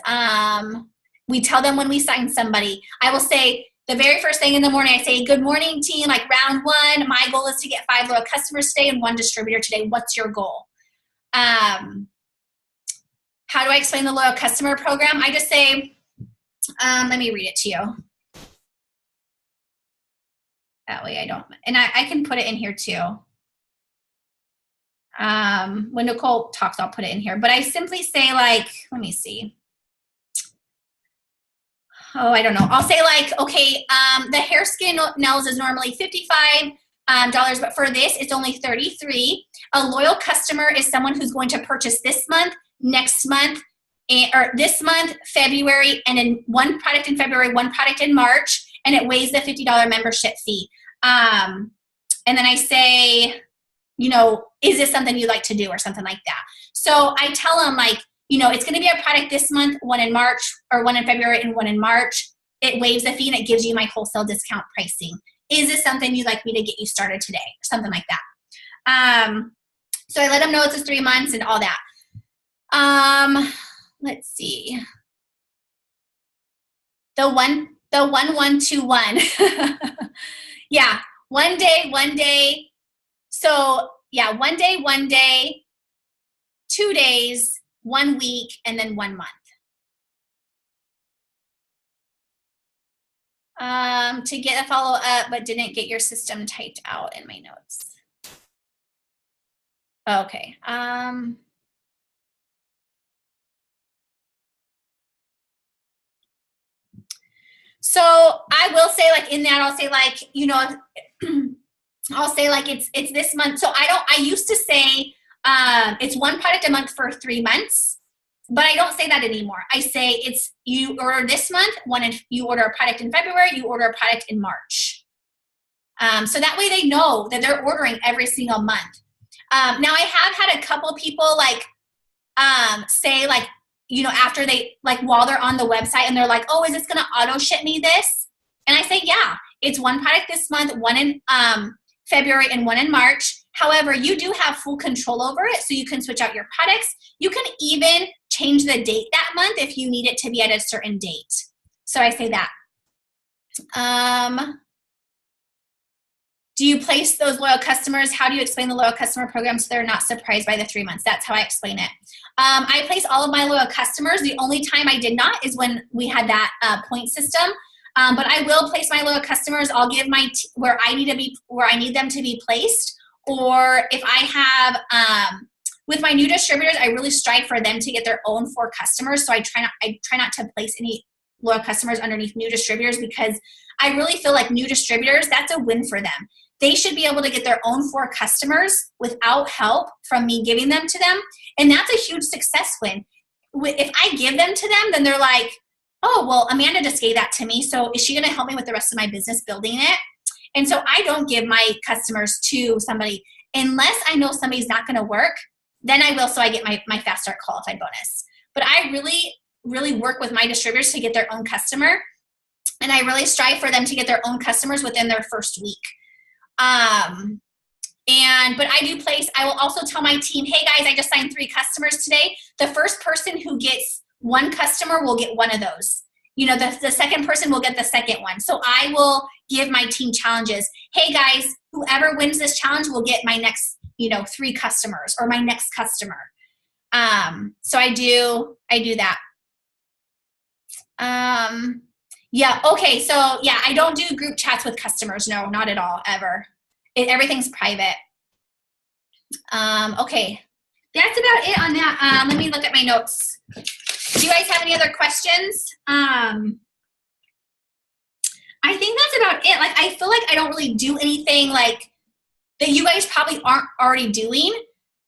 We tell them when we sign somebody. I will say, the very first thing in the morning, I say, good morning, team, like round one, my goal is to get 5 loyal customers today and 1 distributor today. What's your goal? How do I explain the loyal customer program? I just say, let me read it to you. That way I don't, and I can put it in here too. When Nicole talks, I'll put it in here. But I simply say like, let me see. Oh, I don't know. I'll say like, okay, the hair, skin, nails is normally $55, but for this, it's only $33. A loyal customer is someone who's going to purchase this month, next month, or this month, February, and then one product in February, one product in March, and it waives the $50 membership fee. And then I say, you know, is this something you'd like to do or something like that? So I tell them, like, you know, it's going to be a product this month, one in March, or one in February and one in March. It waives the fee and it gives you my wholesale discount pricing. Is this something you'd like me to get you started today? Something like that. So I let them know it's 3 months and all that. Let's see. The 1121. Yeah, one day. So yeah, one day, 2 days, 1 week, and then 1 month. To get a follow up, but didn't get your system typed out in my notes. Okay. So I will say, like, in that, I'll say, like, you know, I'll say, like, it's this month. So I used to say it's one product a month for 3 months, but I don't say that anymore. I say it's you order this month, you order a product in February, you order a product in March. So that way they know that they're ordering every single month. Now I have had a couple people, like, say, like, you know, after they, like, while they're on the website and they're like, oh, is this going to auto ship me this? And I say, yeah, it's one product this month, one in February and one in March. However, you do have full control over it, so you can switch out your products. You can even change the date that month if you need it to be at a certain date. So I say that. Do you place those loyal customers? How do you explain the loyal customer program so they're not surprised by the 3 months? That's how I explain it. I place all of my loyal customers. The only time I did not is when we had that point system. But I will place my loyal customers. I'll give where I need them to be placed. Or if I have with my new distributors, I really strive for them to get their own 4 customers. So I try not to place any loyal customers underneath new distributors, because I really feel like new distributors, that's a win for them. They should be able to get their own 4 customers without help from me giving them to them. And that's a huge success win. If I give them to them, then they're like, oh, well, Amanda just gave that to me, so is she going to help me with the rest of my business building it? And so I don't give my customers to somebody unless I know somebody's not going to work. Then I will, so I get my Fast Start qualified bonus. But I really, really work with my distributors to get their own customer. And I really strive for them to get their own customers within their first week. But I will also tell my team, hey guys, I just signed 3 customers today. The first person who gets 1 customer will get 1 of those. You know, the second person will get the second one. So I will give my team challenges. Hey guys, whoever wins this challenge will get my next, 3 customers, or my next customer. So I do that. Yeah. Okay. So yeah, I don't do group chats with customers. No, not at all, ever. Everything's private. Okay. That's about it on that. Let me look at my notes. Do you guys have any other questions? I think that's about it. Like, I feel like I don't really do anything like that you guys probably aren't already doing.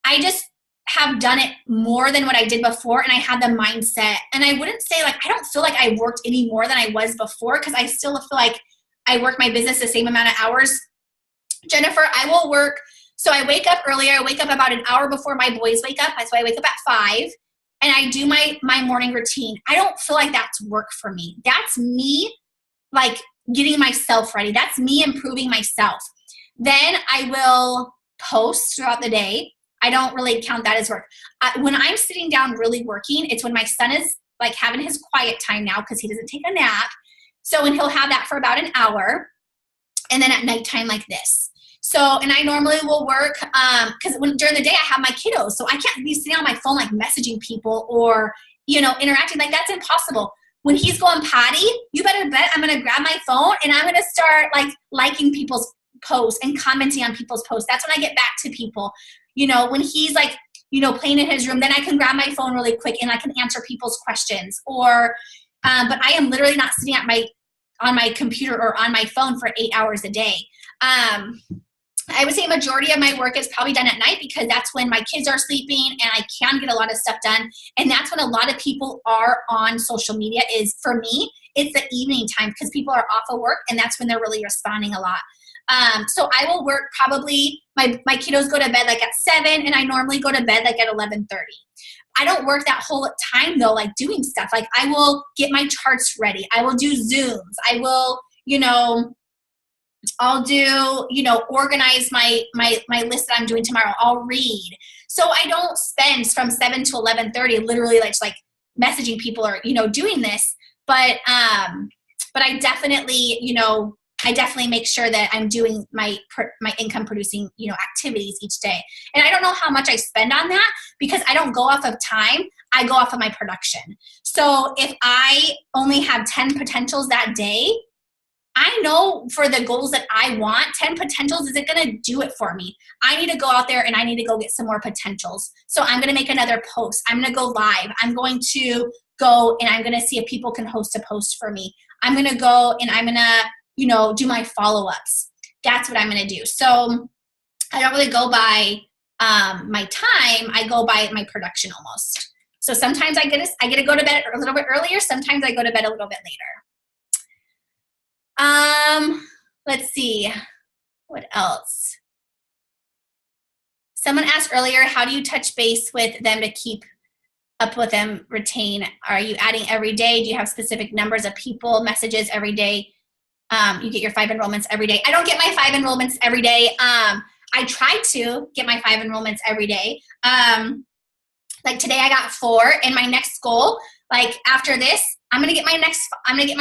I just have done it more than what I did before, and I had the mindset. And I wouldn't say, like, I don't feel like I worked any more than I was before, because I still feel like I work my business the same amount of hours. Jennifer, I will work. So I wake up earlier. I wake up about an hour before my boys wake up. So I wake up at 5, and I do my morning routine. I don't feel like that's work for me. That's me, like, getting myself ready. That's me improving myself. Then I will post throughout the day. I don't really count that as work. When I'm sitting down really working, it's when my son is, like, having his quiet time now, because he doesn't take a nap. So, and he'll have that for about an hour. And then at nighttime, like this. So, and I normally will work, because during the day I have my kiddos. So I can't be sitting on my phone, like, messaging people or, interacting. Like, that's impossible. When he's going potty, you better bet I'm going to grab my phone and I'm going to start, like, liking people's posts and commenting on people's posts. That's when I get back to people. When he's, like, playing in his room, then I can grab my phone really quick and I can answer people's questions. Or, but I am literally not sitting on my computer or on my phone for 8 hours a day. I would say majority of my work is probably done at night because that's when my kids are sleeping and I can get a lot of stuff done. And that's when a lot of people are on social media. Is for me, it's the evening time because people are off of work and that's when they're really responding a lot. So I will work probably, my kiddos go to bed like at 7 and I normally go to bed like at 11:30. I don't work that whole time though, like doing stuff. Like I will get my charts ready. I will do Zooms. I will, I'll do, organize my list that I'm doing tomorrow. I'll read. So I don't spend from 7 to 11:30 literally like messaging people or, doing this. But I definitely, I definitely make sure that I'm doing my income producing, activities each day. And I don't know how much I spend on that because I don't go off of time. I go off of my production. So if I only have 10 potentials that day, I know for the goals that I want, 10 potentials isn't going to do it for me. I need to go out there and I need to go get some more potentials. So I'm going to make another post. I'm going to go live. I'm going to go and I'm going to see if people can host a post for me. I'm going to go and I'm going to, do my follow-ups. That's what I'm going to do. So I don't really go by my time. I go by my production almost. So sometimes I get to go to bed a little bit earlier. Sometimes I go to bed a little bit later. Let's see. What else? Someone asked earlier, how do you touch base with them to keep up with them, retain? Are you adding every day? Do you have specific numbers of people, messages every day? You get your 5 enrollments every day. I don't get my 5 enrollments every day. I try to get my 5 enrollments every day. Like today I got 4 and my next goal, like after this, I'm going to get my last one. I'm going to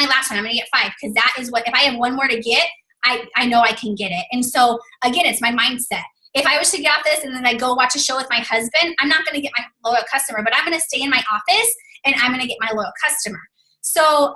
get 5 because that is what, if I have one more to get, I know I can get it. And so again, it's my mindset. If I was to get off this and then I go watch a show with my husband, I'm not going to get my loyal customer, but I'm going to stay in my office and I'm going to get my loyal customer. So,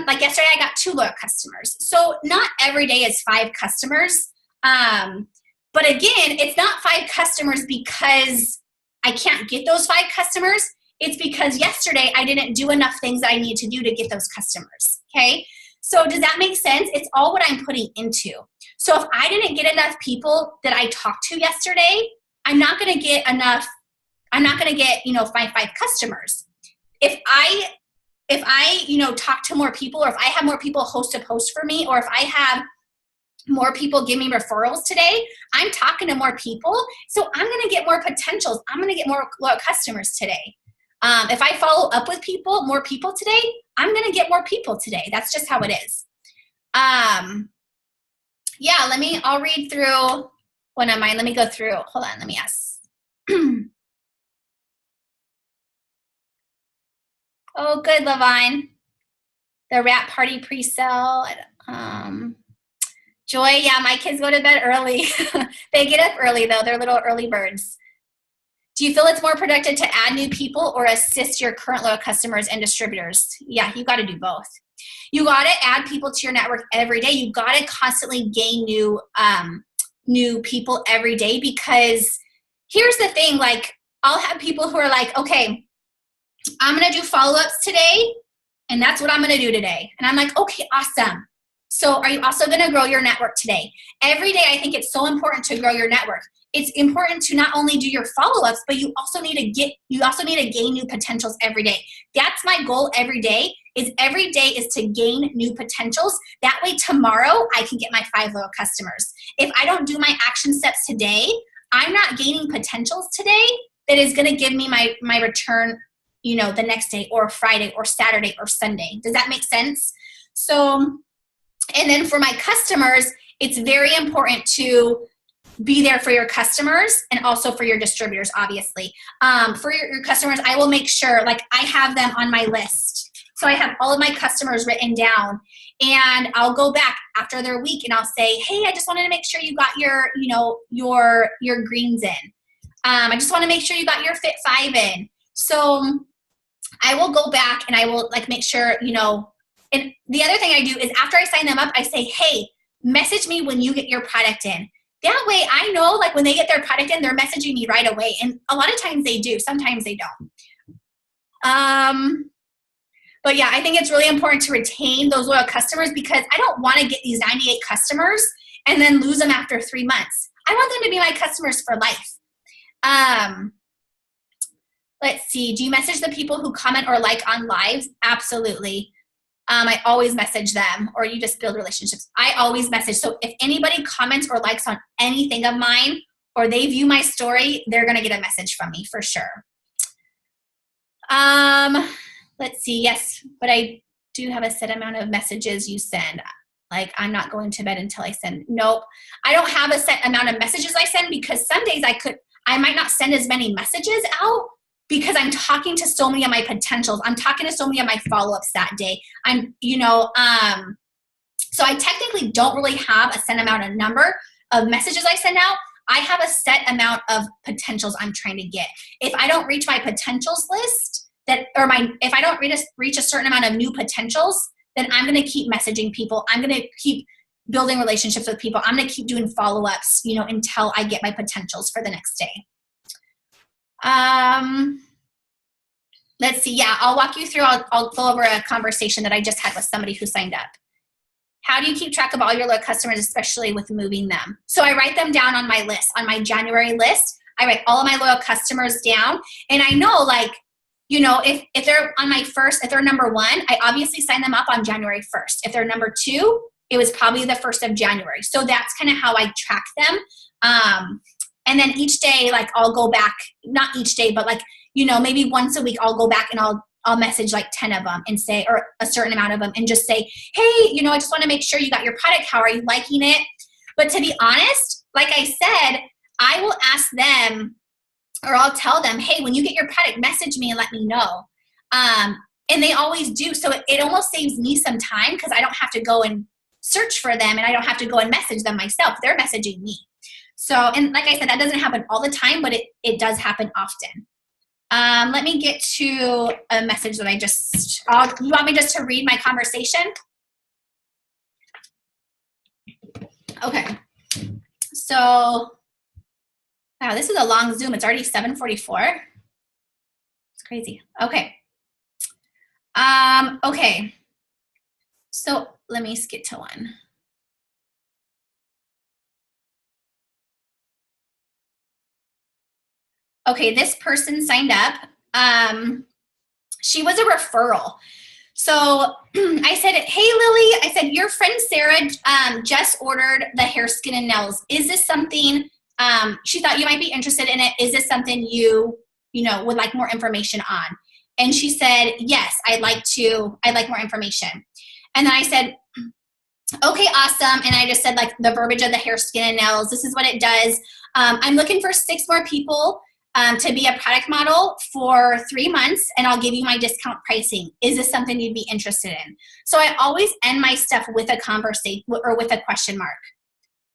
like yesterday I got 2 loyal customers. So not every day is 5 customers. But again, it's not 5 customers because I can't get those 5 customers. It's because yesterday I didn't do enough things that I need to do to get those customers, okay? So does that make sense? It's all what I'm putting into. So if I didn't get enough people that I talked to yesterday, I'm not going to get 5 customers. If I talk to more people, or if I have more people host a post for me, or if I have more people give me referrals today, I'm talking to more people. So I'm going to get more potentials. I'm going to get more loyal customers today. If I follow up with more people today, I'm going to get more people today. That's just how it is. Yeah, I'll read through one of mine. Let me go through. Hold on. Let me ask. Oh, good, Levine. The wrap party pre-sale. Joy, yeah, my kids go to bed early. They get up early, though. They're little early birds. Do you feel it's more productive to add new people or assist your current loyal customers and distributors? Yeah, you got to do both. You got to add people to your network every day. You got to constantly gain new people every day, because here's the thing, like I'll have people who are like, okay, I'm going to do follow-ups today, and that's what I'm going to do today. And I'm like, okay, awesome. So are you also going to grow your network today? Every day I think it's so important to grow your network. It's important to not only do your follow-ups, but you also need to gain new potentials every day. That's my goal every day is to gain new potentials. That way tomorrow I can get my 5 loyal customers. If I don't do my action steps today, I'm not gaining potentials today that is going to give me my return, the next day or Friday or Saturday or Sunday. Does that make sense? So, and then for my customers, it's very important to be there for your customers and also for your distributors, obviously. For your customers, I will make sure, like I have them on my list. So I have all of my customers written down, and I'll go back after their week and I'll say, hey, I just wanted to make sure you got your greens in. I just want to make sure you got your Fit 5 in. So I will go back and I will make sure, and the other thing I do is after I sign them up, I say, hey, message me when you get your product in. That way I know when they get their product in, they're messaging me right away. And a lot of times they do, sometimes they don't. But yeah, I think it's really important to retain those loyal customers, because I don't want to get these 98 customers and then lose them after 3 months. I want them to be my customers for life. Let's see. Do you message the people who comment or like on lives? Absolutely. I always message them, or you just build relationships. I always message. So if anybody comments or likes on anything of mine, or they view my story, they're going to get a message from me for sure. Let's see. Yes, but I do have a set amount of messages you send. Like, I'm not going to bed until I send. Nope. I don't have a set amount of messages I send, because some days I might not send as many messages out because I'm talking to so many of my potentials. I'm talking to so many of my follow-ups that day. So I technically don't really have a set amount of number of messages I send out. I have a set amount of potentials I'm trying to get. If I don't reach my potentials list, if I don't reach a certain amount of new potentials, then I'm going to keep messaging people. I'm going to keep building relationships with people. I'm going to keep doing follow-ups, until I get my potentials for the next day. Let's see. Yeah, I'll walk you through. I'll go over a conversation that I just had with somebody who signed up. How do you keep track of all your loyal customers, especially with moving them? So I write them down on my list, on my January list. I write all of my loyal customers down. And I know, if they're on if they're number 1, I obviously sign them up on January 1st. If they're number 2, it was probably the 1st of January. So that's kind of how I track them. And then each day, I'll go back, not each day, but maybe once a week, I'll go back and I'll message 10 of them and say, or a certain amount of them, and just say, hey, I just want to make sure you got your product. How are you liking it? But to be honest, like I said, I will ask them, or I'll tell them, hey, when you get your product, message me and let me know. And they always do. So it almost saves me some time, because I don't have to go and search for them, and I don't have to go and message them myself. They're messaging me. So, and like I said, that doesn't happen all the time, but it does happen often. Let me get to a message that you want me just to read my conversation? Okay. So, wow, this is a long Zoom. It's already 7:44. It's crazy. Okay. Okay. So let me skip to one. Okay, this person signed up. She was a referral. So I said, hey, Lily, I said, your friend Sarah just ordered the hair, skin, and nails. Is this something, she thought you might be interested in it. Is this something you would like more information on? And she said, yes, I'd like more information. And then I said, okay, awesome. And I just said the verbiage of the hair, skin, and nails. This is what it does. I'm looking for 6 more people to be a product model for 3 months, and I'll give you my discount pricing. Is this something you'd be interested in? So I always end my stuff with a conversation or with a question mark.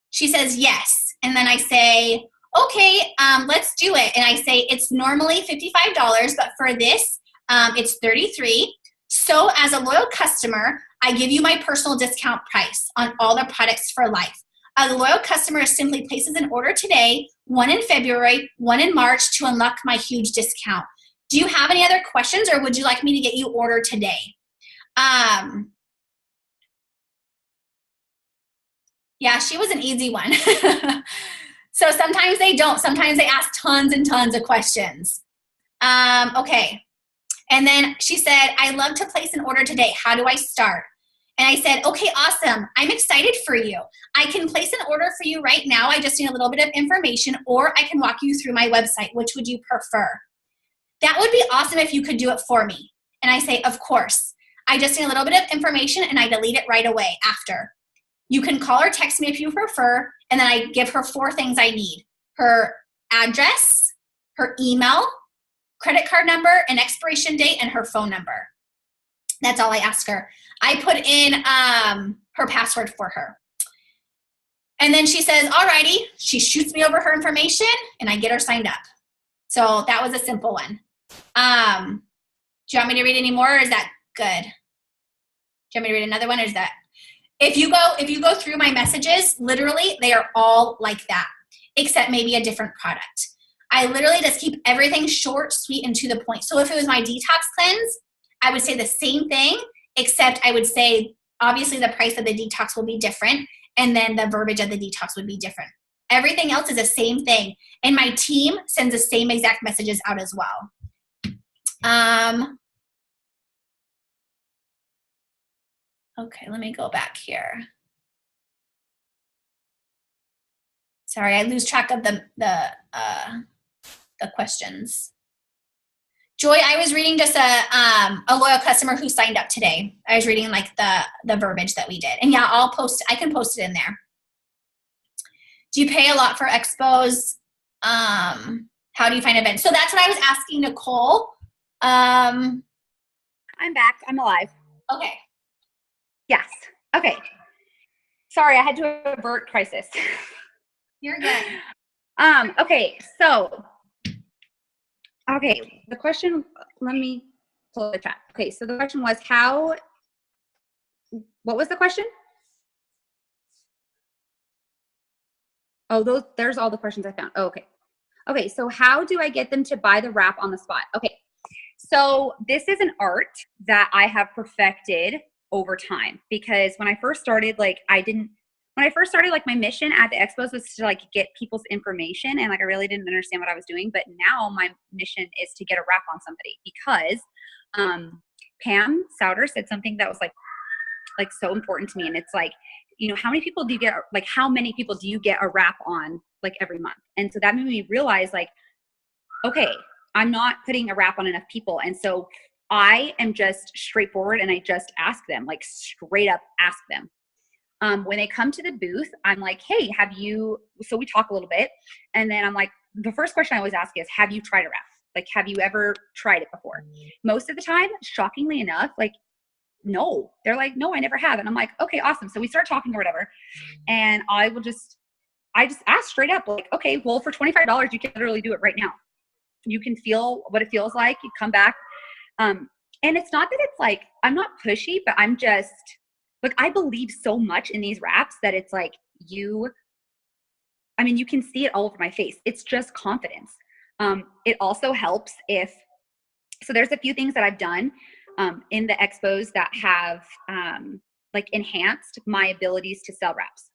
She says yes. And then I say, okay, let's do it. And I say, it's normally $55, but for this, it's $33. So as a loyal customer, I give you my personal discount price on all the products for life. A loyal customer simply places an order today, 1 in February, 1 in March, to unlock my huge discount. Do you have any other questions, or would you like me to get you ordered today? Yeah, she was an easy one. So sometimes they don't. Sometimes they ask tons and tons of questions. Okay. And then she said, I love to place an order today. How do I start? And I said, okay, awesome. I'm excited for you. I can place an order for you right now. I just need a little bit of information, or I can walk you through my website. Which would you prefer? That would be awesome if you could do it for me. And I say, of course. I just need a little bit of information, and I delete it right away after. You can call or text me if you prefer, and then I give her 4 things I need. Her address, her email, credit card number, an expiration date, and her phone number. That's all I ask her. I put in her password for her. And then she says, alrighty. She shoots me over her information, and I get her signed up. So that was a simple one. Do you want me to read any more, or is that good? Do you want me to read another one, or is that? If you go through my messages, literally, they are all like that, except maybe a different product. I literally just keep everything short, sweet, and to the point. So if it was my detox cleanse, I would say the same thing, except I would say, obviously, the price of the detox will be different, and then the verbiage of the detox would be different. Everything else is the same thing. And my team sends the same exact messages out as well. Okay, let me go back here. Sorry, I lose track of the questions. Joy, I was reading just a loyal customer who signed up today. I was reading like the verbiage that we did. And yeah, I can post it in there. Do you pay a lot for expos? How do you find events? So that's what I was asking Nicole. I'm back. I'm alive. Okay. Yes. Okay. Sorry, I had to avert crisis. You're good. Okay. So, okay. The question, let me pull the chat. Okay. So the question was what was the question? Oh, there's all the questions I found. Oh, okay. Okay. So how do I get them to buy the wrap on the spot? Okay. So this is an art that I have perfected over time, because when I first started, like my mission at the expos was to like get people's information, and like I really didn't understand what I was doing. But now my mission is to get a wrap on somebody, because Pam Souter said something that was like so important to me. And it's like, you know, how many people do you get a wrap on like every month? And so that made me realize like, okay, I'm not putting a wrap on enough people. And so I am just straightforward, and I just ask them, like straight up ask them. When they come to the booth, I'm like, hey, so we talk a little bit. And then I'm like, the first question I always ask is, have you tried a wrap? Like, have you ever tried it before? Most of the time, shockingly enough, like, no, they're like, no, I never have. And I'm like, okay, awesome. So we start talking or whatever. And I just ask straight up, like, okay, well, for $25, you can literally do it right now. You can feel what it feels like. You come back. And it's not that it's like, I'm not pushy, but I'm just like, I believe so much in these wraps that it's like you can see it all over my face. It's just confidence. It also helps so there's a few things that I've done in the expos that have like enhanced my abilities to sell wraps.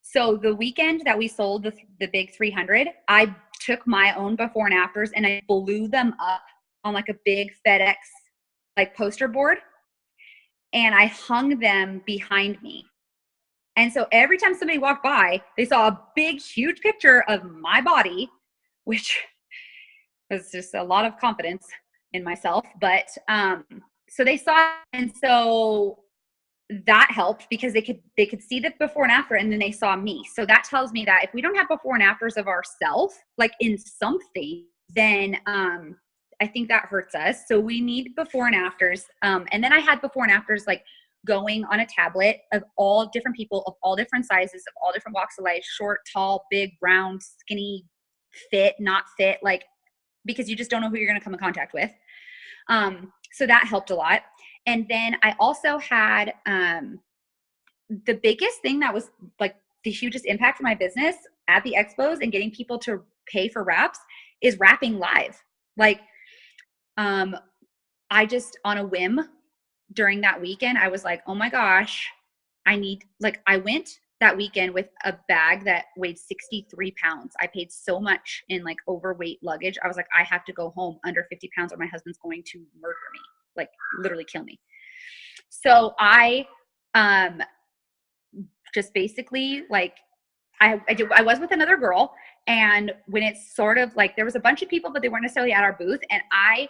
So the weekend that we sold the big 300, I took my own before and afters and I blew them up on like a big FedEx like poster board, and I hung them behind me. And so every time somebody walked by, they saw a big, huge picture of my body, which was just a lot of confidence in myself. But so they saw it, and so that helped because they could see the before and after, and then they saw me. So that tells me that if we don't have before and afters of ourselves, like in something, then I think that hurts us. So we need before and afters. And then I had before and afters like going on a tablet of all different people of all different sizes, of all different walks of life, short, tall, big, round, skinny, fit, not fit, like, because you just don't know who you're going to come in contact with. So that helped a lot. And then I also had the biggest thing that was like the hugest impact for my business at the expos and getting people to pay for wraps is wrapping live. Like, I just on a whim during that weekend, I was like, oh my gosh, I went that weekend with a bag that weighed 63 pounds. I paid so much in like overweight luggage. I was like, I have to go home under 50 pounds or my husband's going to murder me, like literally kill me. So I just basically like, I was with another girl, and when it's sort of like, there was a bunch of people, but they weren't necessarily at our booth. And I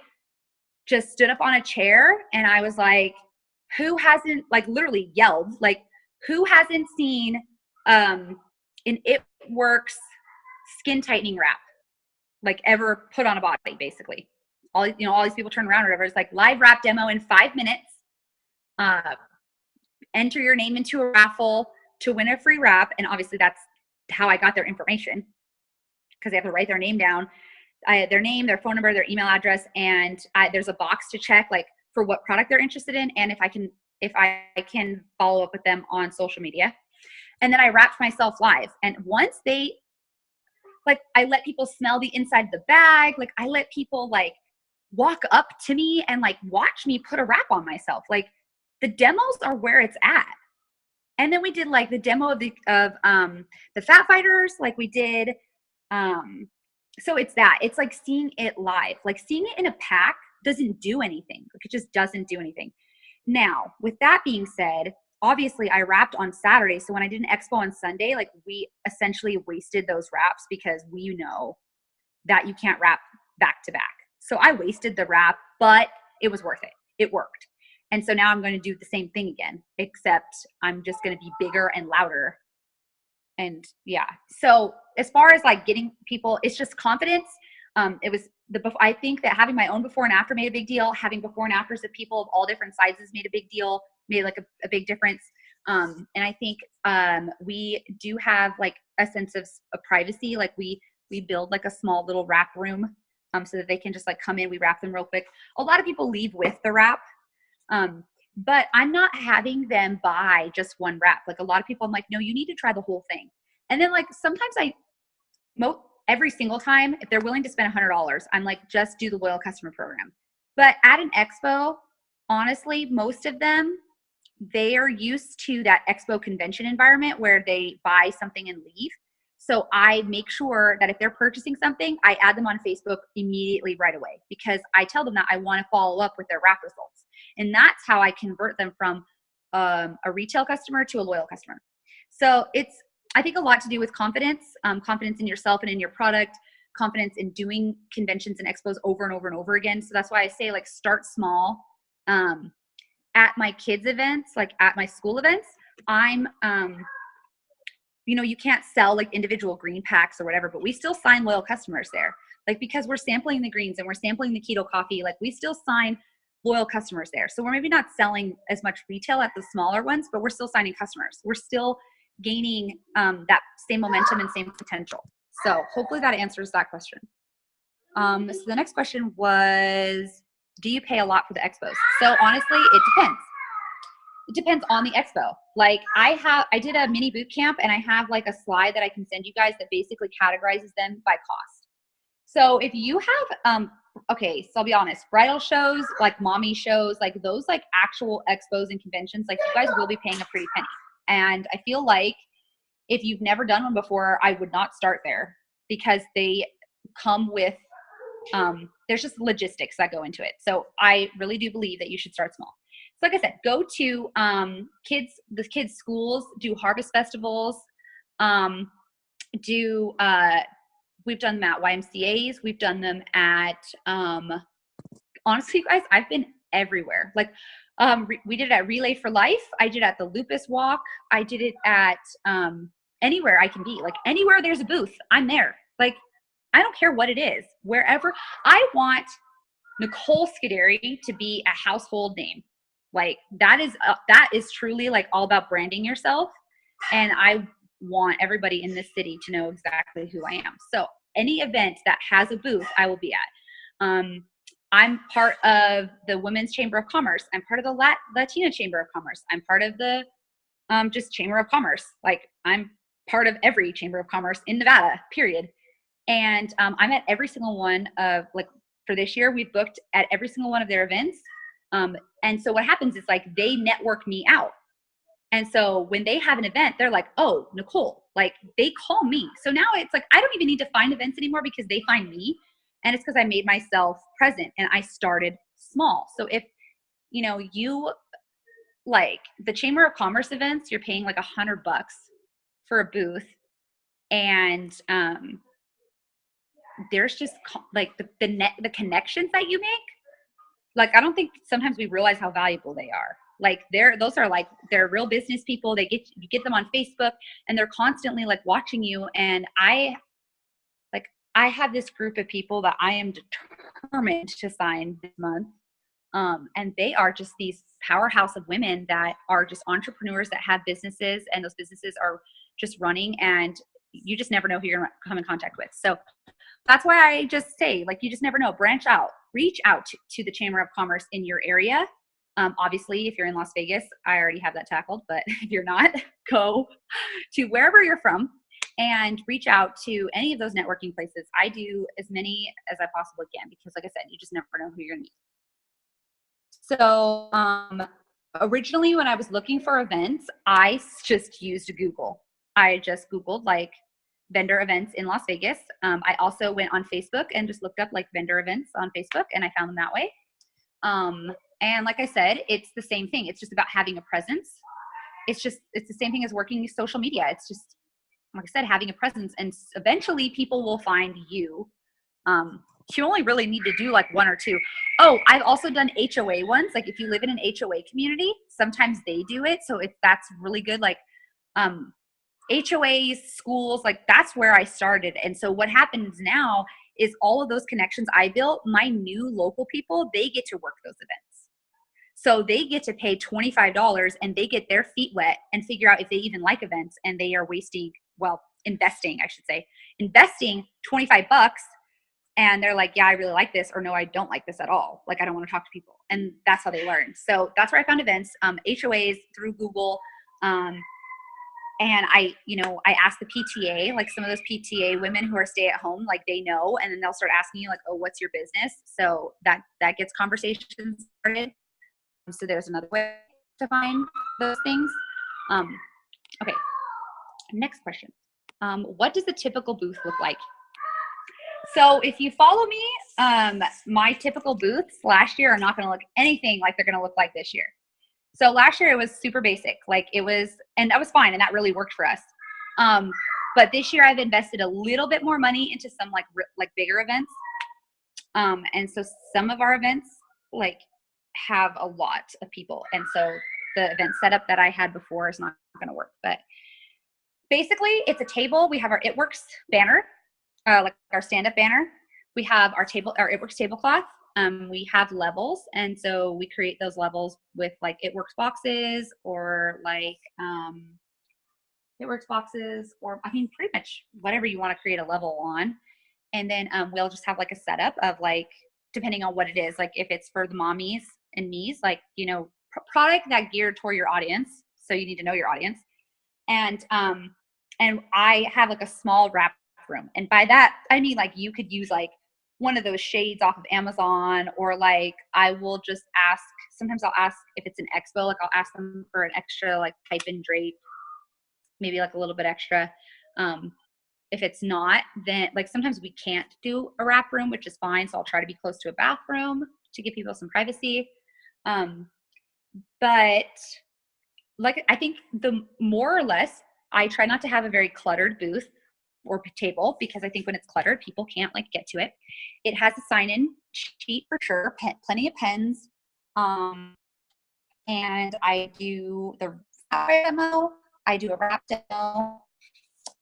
just stood up on a chair and I was like, who hasn't, like literally yelled, like, who hasn't seen an It Works skin tightening wrap, like ever put on a body, basically. All these people turn around or whatever. It's like live wrap demo in 5 minutes. Enter your name into a raffle to win a free wrap. And obviously that's how I got their information, because they have to write their name down, their name, their phone number, their email address. And there's a box to check like for what product they're interested in. And if I can follow up with them on social media. And then I wrapped myself live. And once I let people smell the inside of the bag. Like I let people like walk up to me and like watch me put a wrap on myself. Like the demos are where it's at. And then we did like the demo of the Fat Fighters, like we did. So it's that. It's like seeing it live. Like seeing it in a pack doesn't do anything. Like it just doesn't do anything. Now, with that being said, obviously I wrapped on Saturday. So when I did an expo on Sunday, like we essentially wasted those wraps because we know that you can't wrap back to back. So I wasted the wrap, but it was worth it. It worked. And so now I'm going to do the same thing again, except I'm just going to be bigger and louder. And yeah, so as far as like getting people, it's just confidence. I think that having my own before and after made a big deal. Having before and afters of people of all different sizes made a big deal, made like a big difference. And I think we do have like a sense of privacy. Like we build like a small little wrap room so that they can just like come in, we wrap them real quick. A lot of people leave with the wrap. But I'm not having them buy just one wrap. Like a lot of people, I'm like, no, you need to try the whole thing. And then like sometimes every single time, if they're willing to spend $100, I'm like, just do the loyal customer program. But at an expo, honestly, most of them, they are used to that expo convention environment where they buy something and leave. So I make sure that if they're purchasing something, I add them on Facebook immediately right away because I tell them that I want to follow up with their wrap results. And that's how I convert them from a retail customer to a loyal customer. So it's, I think, a lot to do with confidence, confidence in yourself and in your product, confidence in doing conventions and expos over and over and over again. So that's why I say like start small. At my kids events, like at my school events, I'm, you can't sell like individual green packs or whatever, but we still sign loyal customers there. Like because we're sampling the greens and we're sampling the keto coffee, like we still sign loyal customers there. So we're maybe not selling as much retail at the smaller ones, but we're still signing customers. We're still gaining that same momentum and same potential. So hopefully that answers that question. So the next question was, do you pay a lot for the expos? So honestly, it depends. It depends on the expo. Like I did a mini boot camp and I have like a slide that I can send you guys that basically categorizes them by cost. So if you have, okay, so I'll be honest, bridal shows, like mommy shows, like those like actual expos and conventions, like you guys will be paying a pretty penny. And I feel like if you've never done one before, I would not start there because they come with, there's just logistics that go into it. So I really do believe that you should start small. So like I said, go to the kids' schools, do harvest festivals, we've done them at YMCAs, we've done them at, honestly, guys, I've been everywhere. Like we did it at Relay for Life. I did it at the Lupus Walk. I did it at anywhere I can be. Like anywhere there's a booth, I'm there. Like I don't care what it is. Wherever I want Nicole Scuderi to be a household name. Like that is truly like all about branding yourself. And I want everybody in this city to know exactly who I am. So any event that has a booth, I will be at. I'm part of the Women's Chamber of Commerce. I'm part of the Latina Chamber of Commerce. I'm part of the just Chamber of Commerce. Like I'm part of every Chamber of Commerce in Nevada, period. And I'm at every single one of, like for this year, we've booked at every single one of their events. And so what happens is like they network me out. And so when they have an event, they're like, oh, Nicole, like they call me. So now it's like, I don't even need to find events anymore because they find me. And it's because I made myself present and I started small. So if, you like the Chamber of Commerce events, you're paying like $100 for a booth. And there's just like the connections that you make. Like, I don't think sometimes we realize how valuable they are. Like they're real business people. You get them on Facebook and they're constantly like watching you. And I have this group of people that I am determined to sign this month. And they are just these powerhouse of women that are just entrepreneurs that have businesses, and those businesses are just running, and you just never know who you're going to come in contact with. So that's why I just say, like, you just never know. Branch out, reach out to the Chamber of Commerce in your area. Obviously, if you're in Las Vegas, I already have that tackled, but if you're not, go to wherever you're from and reach out to any of those networking places. I do as many as I possibly can because, like I said, you just never know who you're going to meet. So originally when I was looking for events, I just used Google. I just Googled like vendor events in Las Vegas. I also went on Facebook and just looked up like vendor events on Facebook, and I found them that way. And like I said, it's the same thing. It's just about having a presence. It's the same thing as working social media. It's just, like I said, having a presence, and eventually people will find you. You only really need to do like one or two. Oh, I've also done HOA ones. Like if you live in an HOA community, sometimes they do it. So that's really good. Like, HOAs, schools, like that's where I started. And so what happens now is all of those connections I built, my new local people, they get to work those events. So they get to pay $25 and they get their feet wet and figure out if they even like events, and they are investing, I should say, investing $25. And they're like, yeah, I really like this, or no, I don't like this at all. Like, I don't want to talk to people. And that's how they learn. So that's where I found events, HOAs through Google. And I asked the PTA, like some of those PTA women who are stay at home, like they know, and then they'll start asking you like, oh, what's your business? So that gets conversations started. So there's another way to find those things. Okay, next question. What does the typical booth look like? So if you follow me, my typical booths last year are not going to look anything like they're going to look like this year. So last year it was super basic, and that was fine, and that really worked for us. But this year I've invested a little bit more money into some like bigger events. And so some of our events like have a lot of people, and so the event setup that I had before is not going to work. But basically, it's a table. We have our It Works banner, like our stand-up banner. We have our It Works tablecloth. We have levels, and so we create those levels with like It Works boxes, or like It Works boxes, or I mean, pretty much whatever you want to create a level on. And then we'll just have like a setup of like, depending on what it is, like if it's for the mommies and me's, like, product that geared toward your audience. So you need to know your audience. And I have like a small wrap room. And by that, I mean, like you could use like one of those shades off of Amazon, or like I will just ask, sometimes I'll ask if it's an expo, like I'll ask them for an extra like pipe and drape, maybe like a little bit extra. If it's not, then like sometimes we can't do a wrap room, which is fine. So I'll try to be close to a bathroom to give people some privacy. But like, I think the more or less, I try not to have a very cluttered booth or table, because I think when it's cluttered, people can't like get to it. It has a sign-in sheet for sure, plenty of pens. And I do the demo, I do a wrap demo.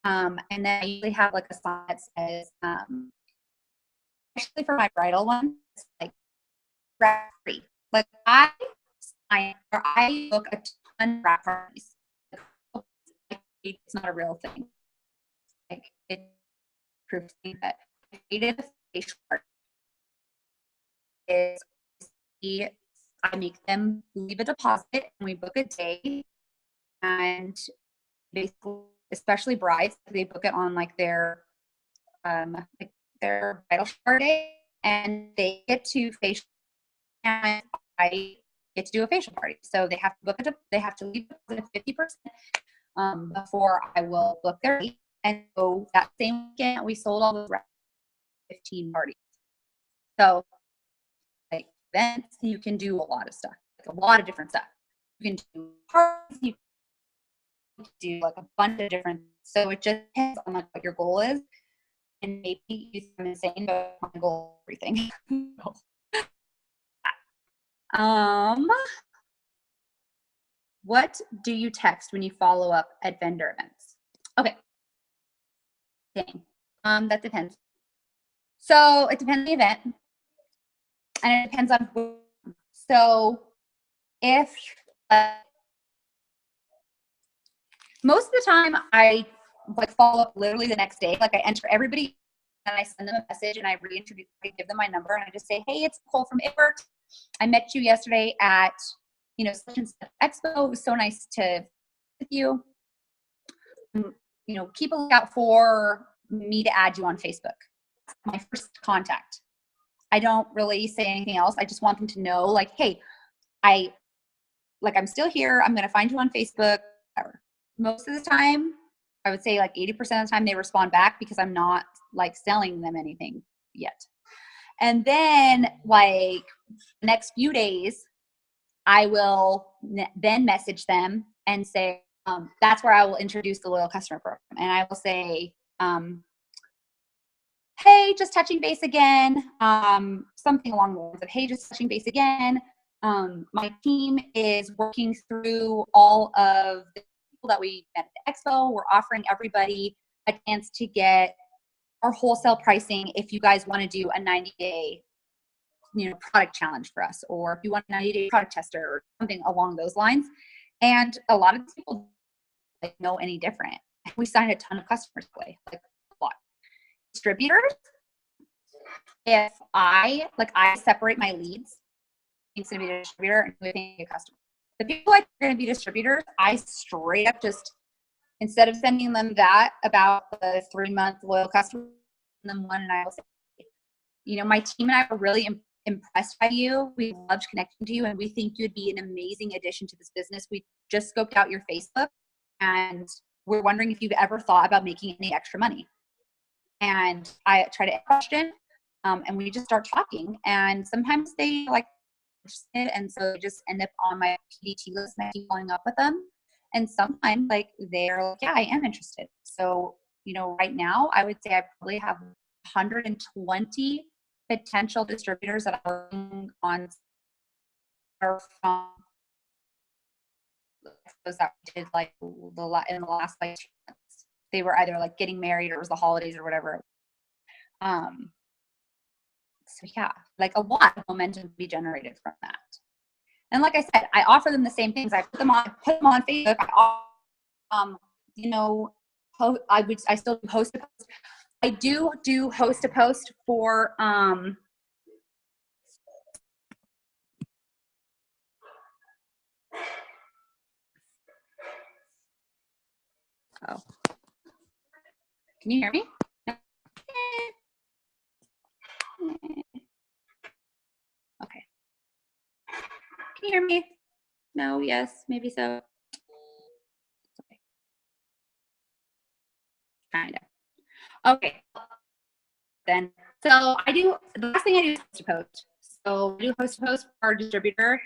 And then I usually have like a sign that says, especially for my bridal one, it's like wrap free. Like I book a ton of wrap parties. It's not a real thing. Like it proves me that I created a facial art. I make them leave a deposit, and we book a day, and basically, especially brides, they book it on like their bridal shower day, and they get to facial, and I get to do a facial party. So they have to they have to leave 50% before I will book their date. And so that same weekend, we sold all those 15 parties. So like events, you can do a lot of stuff, like a lot of different stuff. You can do parties, you can do like a bunch of different. So it just depends on like what your goal is, and maybe you think I'm insane, but my goal is everything. What do you text when you follow up at vendor events? Okay. Dang. That depends. So it depends on the event, and it depends on who. So if most of the time I like follow up literally the next day, like I enter everybody and I send them a message, and I reintroduce, I give them my number, and I just say, hey, it's Nicole from It Works. I met you yesterday at, such and such expo. It was so nice to with you. Keep a lookout for me to add you on Facebook. My first contact. I don't really say anything else. I just want them to know, like, hey, I like, I'm still here. I'm going to find you on Facebook. Whatever. Most of the time, I would say like 80% of the time they respond back because I'm not like selling them anything yet. And then like the next few days, I will then message them and say, that's where I will introduce the loyal customer program. And I will say, hey, just touching base again. Something along the lines of, hey, just touching base again. My team is working through all of the people that we met at the expo. We're offering everybody a chance to get our wholesale pricing if you guys want to do a 90-day product challenge for us, or if you want a 90-day product tester or something along those lines. And a lot of people don't know any different. We signed a ton of customers that way, like a lot. Distributors, if I separate my leads, it's going to be a distributor and we think a customer. The people like are going to be distributors, I straight up just, instead of sending them that about the 3-month loyal customer, them one, and I will say, my team and I were really impressed by you. We loved connecting to you, and we think you'd be an amazing addition to this business. We just scoped out your Facebook, and we're wondering if you've ever thought about making any extra money. And I try to question, and we just start talking. And sometimes they like it, and so they just end up on my PDT list, and I keep following up with them. And sometimes like they're like, yeah, I am interested. So right now I would say I probably have 120 potential distributors that are working on are from those that did like in the last like 2 months. They were either like getting married or it was the holidays or whatever. So yeah, like a lot of momentum to be generated from that. And like I said, I offer them the same things. I put them on Facebook. I still do host a post. I do host a post for oh, can you hear me? Okay. Can you hear me? No, yes, maybe so. Okay. Kind of. Okay. Then, so the last thing I do is host a post. So I do host a post for our distributor,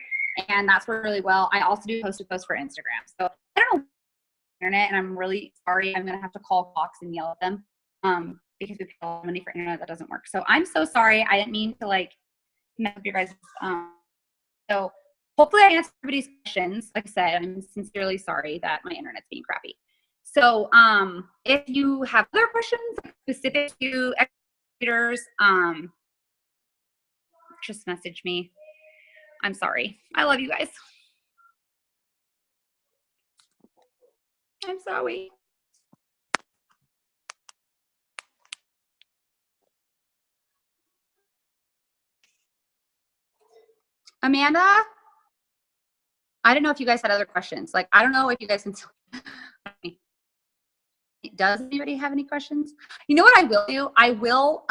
and that's worked really well. I also do host a post for Instagram. So I don't know internet, and I'm really sorry. I'm going to have to call Fox and yell at them because we pay a lot of money for internet that doesn't work. So I'm so sorry. I didn't mean to like mess up your guys' so hopefully I answered everybody's questions. Like I said, I'm sincerely sorry that my internet's being crappy. So if you have other questions specific to exhibitors, just message me. I'm sorry. I love you guys. I'm sorry. Amanda? I don't know if you guys had other questions. Like, I don't know if you guys can. Does anybody have any questions? You know what I will do? I will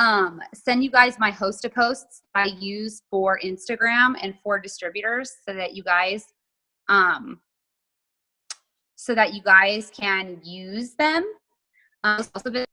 send you guys my host of posts I use for Instagram and for distributors so that you guys can use them. It's also been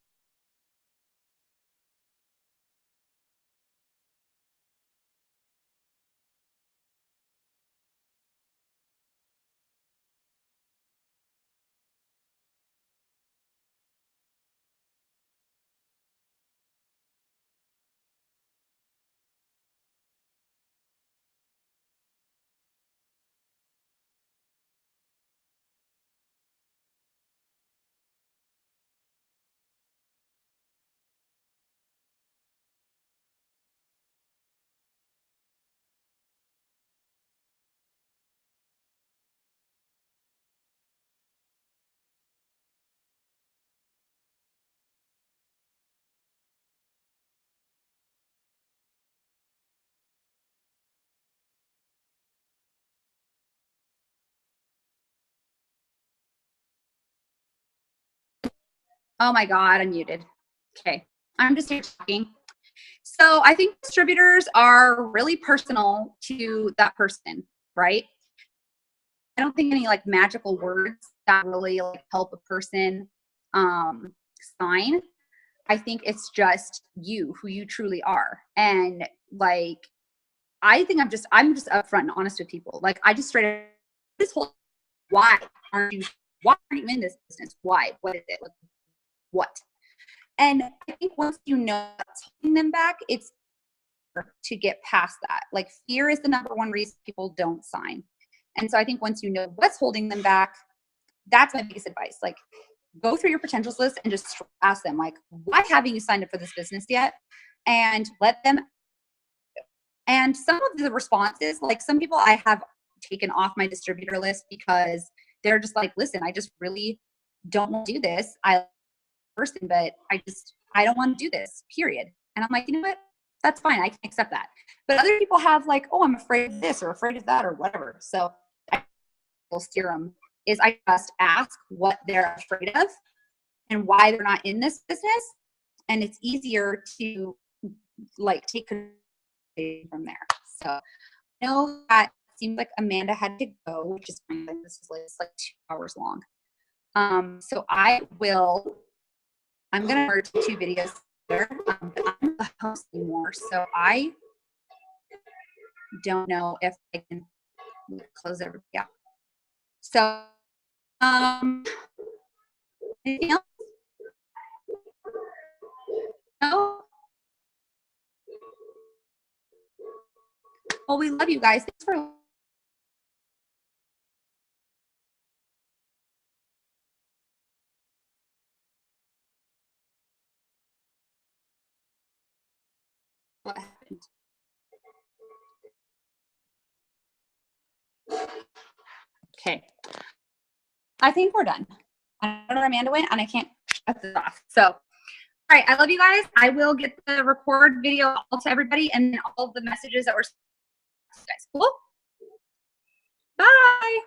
oh my God, I'm muted. Okay, I'm just here talking. So I think distributors are really personal to that person, right? don't think any like magical words that really like help a person sign. I think it's just you, who you truly are. And like, I think I'm just upfront and honest with people. Like, I just straight up this whole, why aren't you in this business? Why? What is it? Like, what? And I think once you know what's holding them back, it's to get past that. Like, fear is the number one reason people don't sign. And so I think once you know what's holding them back, that's my biggest advice. Like, go through your potentials list and just ask them, like, why haven't you signed up for this business yet? And let them. And some of the responses, like some people I have taken off my distributor list because they're just like, listen, I just really don't want to do this. I person, but I don't want to do this, period. And I'm like, you know what? That's fine. I can accept that. But other people have like, oh, I'm afraid of this or afraid of that or whatever. So I will steer them is I just ask what they're afraid of and why they're not in this business. And it's easier to like take control from there. So I know that seems like Amanda had to go, which is fine. This is like 2 hours long. So I'm gonna merge 2 videos there. But I'm not the host anymore, so I don't know if I can close everybody out. So anything else? No? Well, we love you guys. Thanks for what happened. Okay. I think we're done. I don't know where Amanda went and I can't shut this off. So, all right. I love you guys. I will get the record video all to everybody and all the messages that were guys. Cool. Bye.